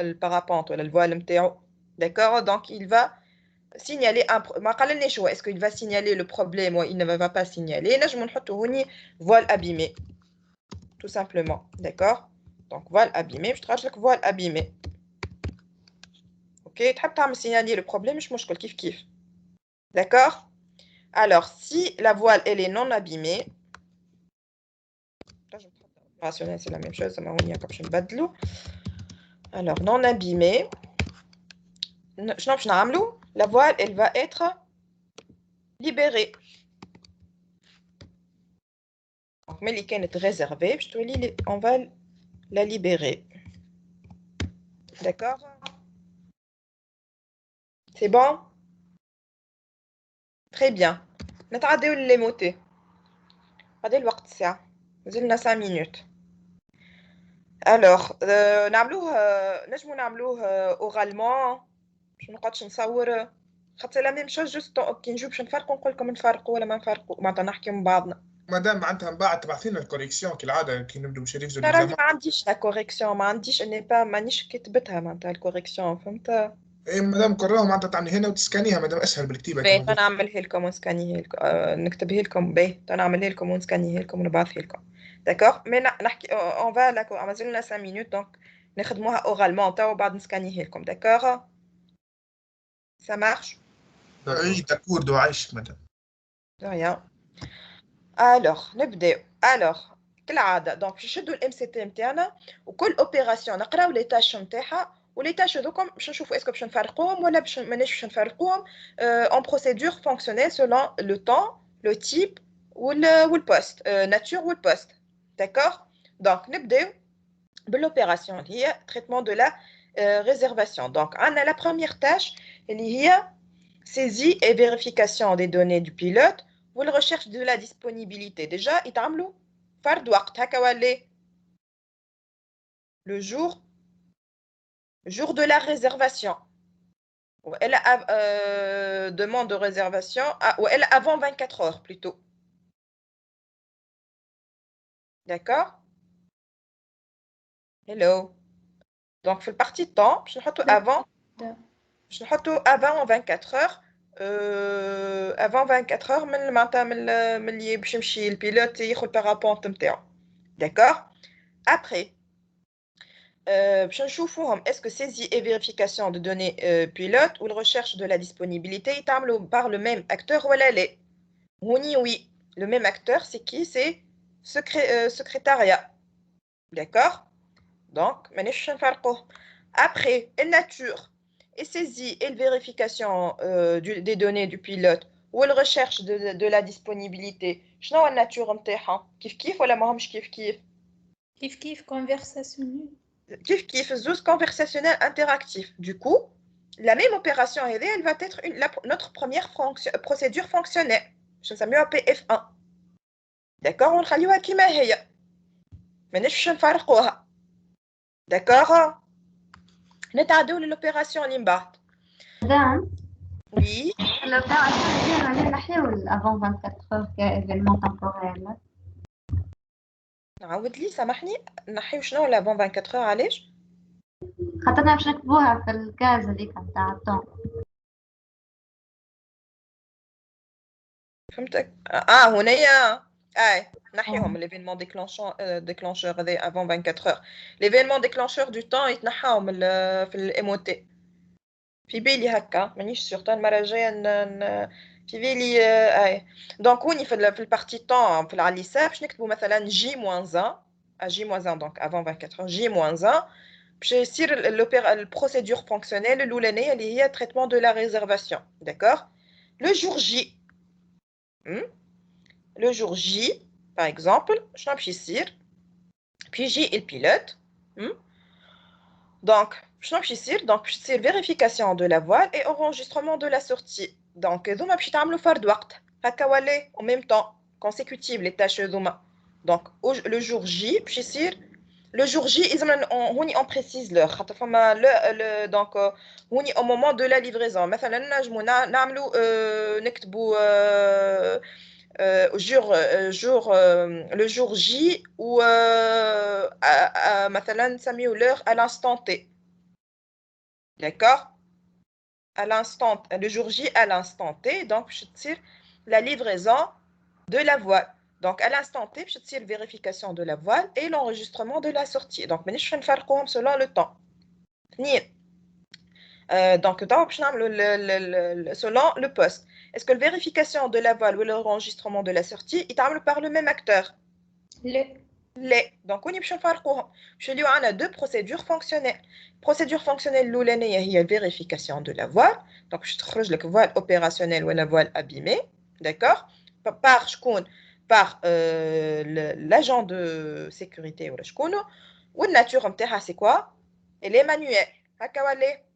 البارابونت ولا الفوال نتاعو داكور دونك يلفا signaler ما قالناش هو اسكو يلفا signaler le problème ou il ne va pas signaler نجموا نحطوا هوني voile abîmé tout simplement d'accord. Donc, voile abîmé, je traduis le voile abîmé. Ok, tu as signaler le problème, je ne kif kif. D'accord. Alors, si la voile elle est non abîmée, c'est la même chose, alors non abîmée, la voile elle va être libérée. Donc, mais les est réservée, je te lis, on va la libérer. D'accord. C'est bon? Très bien. نتعداو لي موتي. غادي الوقت الساعة. مازلنا 5 minutes. Alors, نجمو نعملوه اورالمون باش منقعدش نصور خاطر لا ميم شوز جوست كي نجيو باش نفرقوا نقول لكم نفرقوا ولا ما نفرقوا معناتها نحكيو مع بعضنا. مادام معناتها من بعد تبعثي لنا الكوريكسيون كالعاده كي نبداو باش نريفزو راني ما عنديش لا كوريكسيون ما عنديش اني با مانيش كتبتها معناتها الكوريكسيون فهمت. اي مادام كراها معناتها تعملي هنا وتسكانيها مادام اسهل بالكتيبه. باهي نعملها لكم ونسكانيها لكم نكتبها لكم باهي نعملها لكم ونسكانيها لكم ونبعثها لكم داكوغ. مي نحكي اون فا لا مازلنا 5 minutes دونك نخدموها اورالمون توا وبعد نسكانيها لكم داكوغ. Ça marche? Oui, d'accord, دو عايشك مادام. rien. Alors نبداو. Alors كالعاده دونك باش نشدوا الام سي تي نتاعنا وكل اوبيراسيون نقراو لي تاش نتاعها ولي تاش هذوكم باش نشوفوا اسكو باش نفرقوهم ولا باش ماناش باش نفرقوهم اون بروسيدور فونكسيونيل سولون لو طون لو تيب والبوست ناتور والبوست داكوغ. دونك نبداو بالopération اللي هي traitement de la réservation. Donc عندنا la première tâche اللي هي saisie et vérification des données du pilote ou la recherche de la disponibilité. Déjà يتعملوا فرد وقت هكا ولا le jour de la réservation ou elle demande de réservation ou elle avant 24 heures plutôt. D'accord? Hello. Donc في البارتي temps باش نحطوا avant باش نحطوا avant 24 heures avant 24 heures من معناتها من اللي باش يمشي البيلوت ياخذ البارابونت نتاعو. D'accord? Après باش نشوفوهم اسكو saisie et vérification de données pilote ou la recherche de la disponibilité يتعملوا par le même acteur ولا لا. هوني oui le même acteur c'est qui? C'est secrétariat. D'accord? Donc مانيش نفرقوه. Après la nature et saisie et vérification des données du pilote ou la recherche de la disponibilité. شنو هو الناتور نتاعها؟ كيف ولا ماهمش كيف؟ كيف conversationnel. كيف زوز conversationnel interactif. Du coup, la même opération elle va être notre première procédure fonctionnelle. Je نسميوها PF1. D'accord? ونخليوها كيما هي. مانيش نفرقوها. D'accord? نتعداو للopération اللي من بعد. مدام Oui. l'opération اللي راني نحيو avant 24 heures كايفينمون temporaire. نعاود لي سامحني نحيو شنو ل avant 24 heures علاش؟ خاطرنا باش نكتبوها في الكاز هذيك نتاع الطون. فهمتك هنايا نحيهم l'événement déclencheur avant 24 heures l'événement déclencheur du temps يتنحاو في الاموتي في بالي هكا مانيش سيغ المره الجايه في بالي دونك هوني في البارتي طون في على اليسار باش نكتبوا مثلا جي موان 1 جي موان 1 دونك avant 24 heures جي موان 1 باش يصير البروسيدور فونكسيونيل الاولانيه اللي هي traitement de la réservation d'accord le jour J le jour J par exemple شنو باش يصير puis J et le pilote donc شنو باش يصير donc باش تصير vérification de la voile et enregistrement de la sortie donc هذوما باش يتعملوا فرد وقت هكا ولا en même temps consécutive les tâches هذوما donc le jour J باش يصير le jour J هوني on précise l'heure خاطر فما donc هوني au moment de la livraison مثلا نجمو نعملوا نكتبوا le jour J ou مثلا نسميو l'heure à l'instant T d'accord à l'instant le jour J à l'instant T donc باش تصير la livraison de la voile donc à l'instant T باش تصير vérification de la voile et l'enregistrement de la sortie donc مانيش نفرقوهم selon le temps اثنين donc باش نعملوا selon le poste est-ce que la vérification de la voile ou l'enregistrement de la sortie يتعملوا par le même acteur لا donc وني باش نفرقوهم باش يوليو عندنا deux procédures fonctionnelles procédure fonctionnelle الاولانيه هي vérification de la voile donc باش تخرج لك voile opérationnelle ولا voile abîmée d'accord par شكون par l'agent de sécurité ولا شكونه والناتور نتاعها c'est quoi elle est manuelle هكا ولا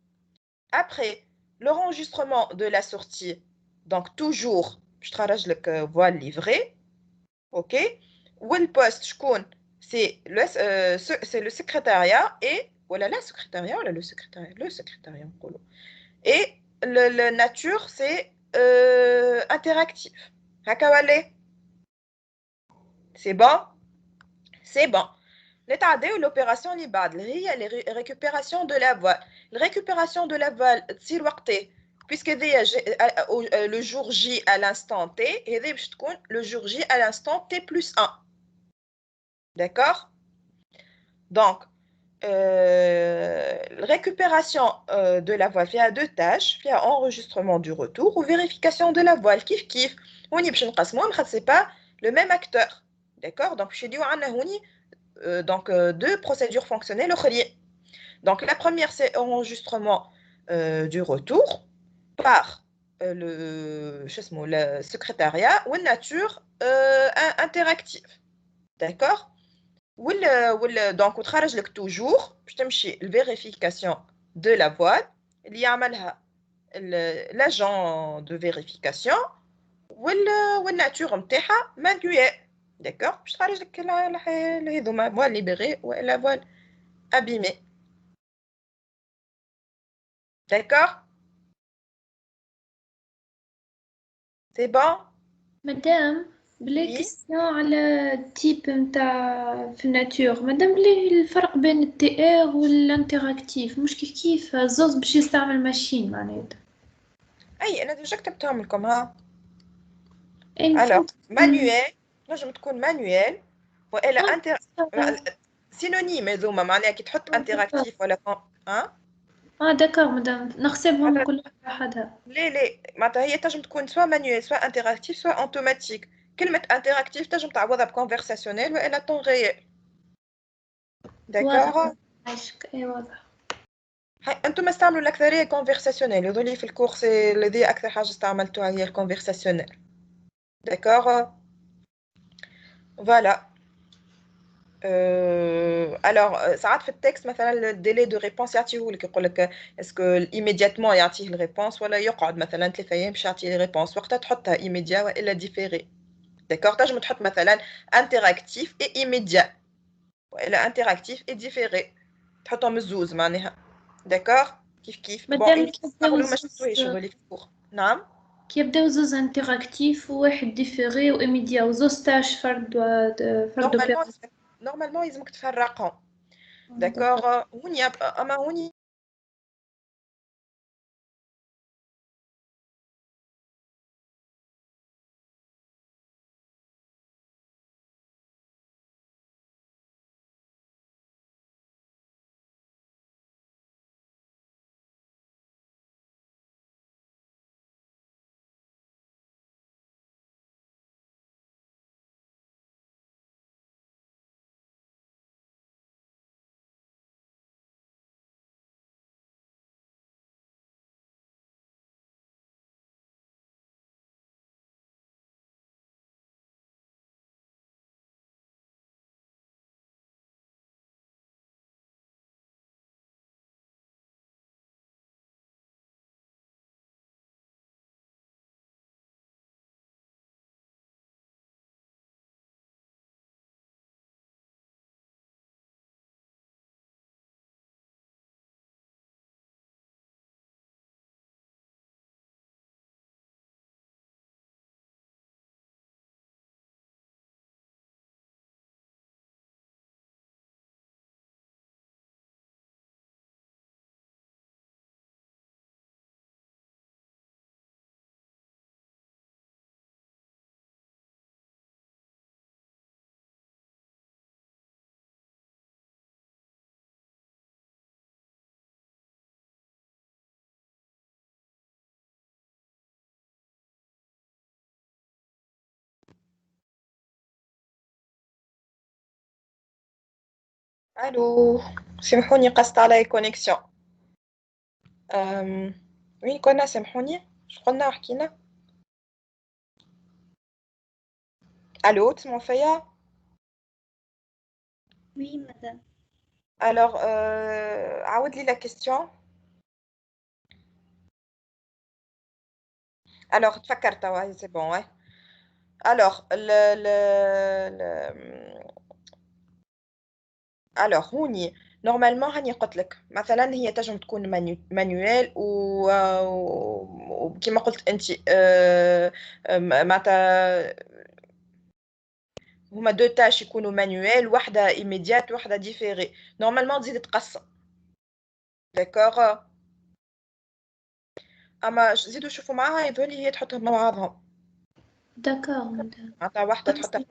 après l'enregistrement de la sortie donc toujours باش تخرج لك voile livrée OK والposte شكون c'est le secrétariat et voilà la secrétariat ولا le secrétariat نقولوا et le nature c'est interactif هكا ولا c'est bon نتعداو l'opération اللي بعد اللي هي récupération de la voile récupération de la voile تصير وقتها puisque le jour J à l'instant T هذه باش تكون le jour J à l'instant T plus 1 d'accord donc récupération de la voile فيها deux tâches فيها enregistrement du retour ou vérification de la voile كيف هوني باش نقسموهم خاطر c'est pas le même acteur d'accord donc باش يديو عندنا هوني donc deux procédures fonctionnelles اخرين donc la première c'est enregistrement du retour par le secrétariat ou nature interactive d'accord donc on تخرج لك toujours باش تمشي vérification de la voile اللي يعملها l'agent de vérification والناتور نتاعها manuel d'accord باش تخرج لك هذوما voile libérée ولا voile abîmée d'accord c'est bon مدام بلا كيسيون على التيب نتاع في الناتور مادام بلي الفرق بين التي ار والانتراكتيف مش كيف الزوز باش يستعمل ماشين معناتها اي انا ديجا كتبتهم لكم ها الوغ مانيوال نجم تكون مانيوال والا سينونيم هذوما معناها كي تحط انتراكتيف ولا داكور مدام نحسبهم كل وحدها لا معناتها هي تنجم تكون سوا مانيوال سوا انتراكتيف سوا اوتوماتيك كلمة انتراكتيف تنجم تعوضها بكونفرساسيونيل والا طون ريال داكور اي واضح انتم استعملوا الاكثريه كونفرساسيونيل هذولي في الكورس الذي اكثر حاجه استعملتوها هي الكونفرساسيونيل داكور فوالا alors ساعات في التكست مثلا الديلي دو ريبونس يعطيهولك يقول لك اسكو ايميدياتمون يعطيه الريبونس ولا يقعد مثلا 3 ايام باش يعطيه الريبونس وقتها تحطها ايميديا والا ديفيري داكور تنجم تحط مثلا انتراكتيف اي ايميديا والا انتراكتيف اي ديفيري تحطهم الزوز معناها داكور كيف مادام نقولوا ما شفتوهاش هذولي في الكور نعم كي يبداو زوز انتراكتيف وواحد ديفيري وايميديا وزوز تاش فرد نورمالمون لازمك تفرقهم داكور هوني اما هوني الو سامحوني قصت علي كونيكسيون. وين كنا سامحوني اش قلنا حكينا؟ الو تسمعوا فيا؟ Oui, madame. alors عاود لي لا كيستيون. alors تفكرت ouais c'est bon ouais. alors alors هوني نورمالمون هاني قلت لك مثلا هي تنجم تكون مانيوال وكما قلت انت معناتها هما دو تاش يكونوا مانيوال واحده ايميديات واحده ديفيري نورمالمون تزيد تقسم داكوغ اما زيدوا شوفوا معاها هذول هي تحطهم مع بعضهم داكور مدام. معناتها واحده تحطها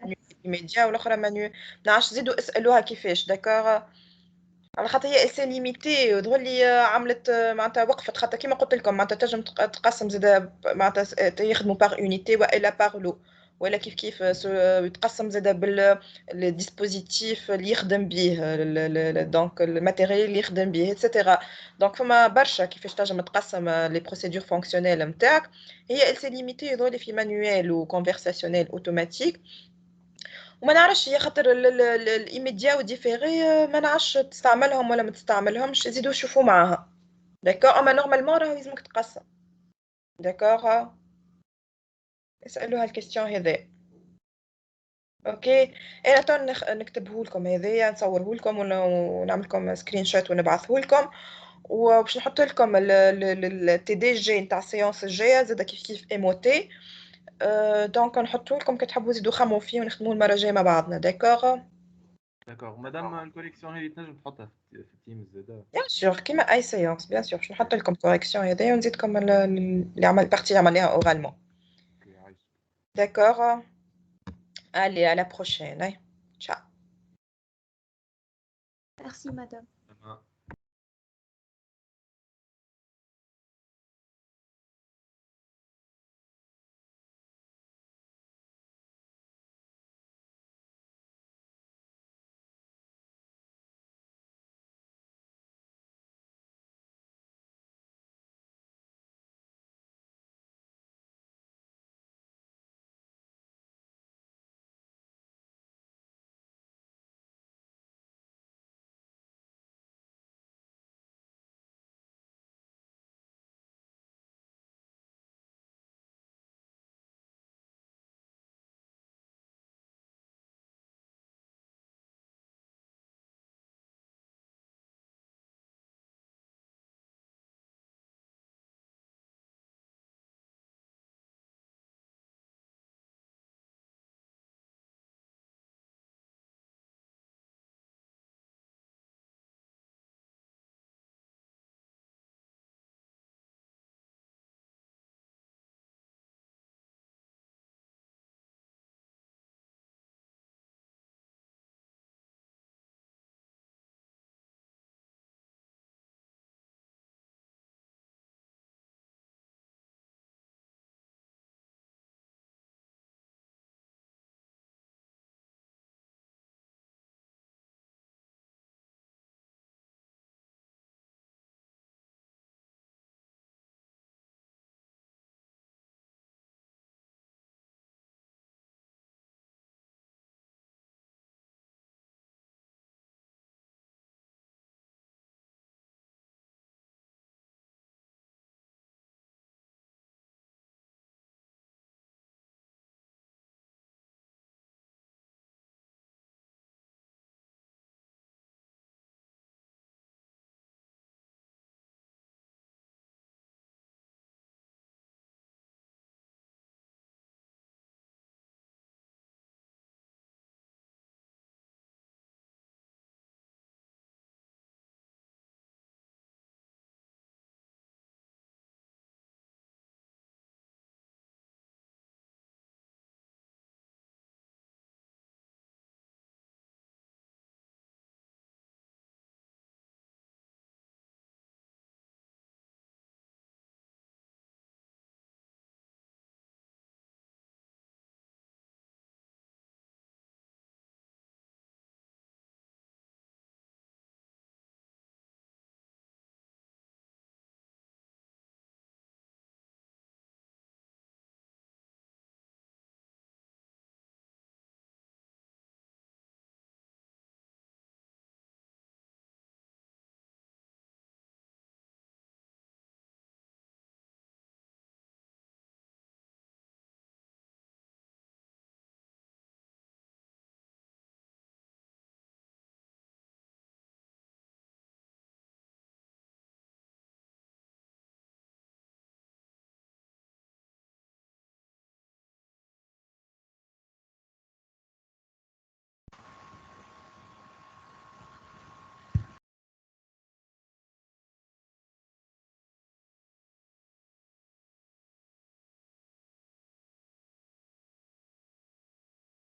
ايميديا والاخرى مانيوال نعرفش زيدوا اسالوها كيفاش داكوغ على خاطر هي سي ليميتي وتغلي عملت معناتها وقفت خاطر كيما قلت لكم معناتها تنجم تقسم زاد معناتها يخدموا باغ اونيتي والا باغ لو ولا كيف يتقسم زاد بالديسبوزيتيف اللي يخدم به دونك الماتيريال اللي يخدم به اتسيتيرا دونك فما برشا كيفاش تنجم تقسم لي بروسيدور فونكسيونيل نتاعك هي سي ليميتي يظهر في مانيوال وكونفرساسيونيل اوتوماتيك وما نعرفش هي خاطر الايميديا وديفيري ما نعرفش تستعملهم ولا ما تستعملهمش يزيدوا يشوفوا معاها داكور اما نورمالمون راهو لازمك تقسم داكور اسالوها الكيستيون هذا اوكي انا تو نكتبه لكم هذايا نصوره لكم ونعمل لكم سكرين شوت ونبعثه لكم وباش نحط لكم التي دي جي نتاع السيونس الجايه زاد كيف ايموتي دونك نحطه لكم كتحبوا تزيدوا خموا فيه ونخدموا المره الجايه مع بعضنا داكور داكوغ مادام الكوليكسيون هذه تنجم تحطها في التيمز زادا. بيان سور كيما اي سيونس بيان سور باش نحط لكم كوريكسيون هذايا ونزيدكم اللي عمل بارتي اللي عملناها اورالمون اوكي عايش. داكور allez à la prochaine ciao Merci madame.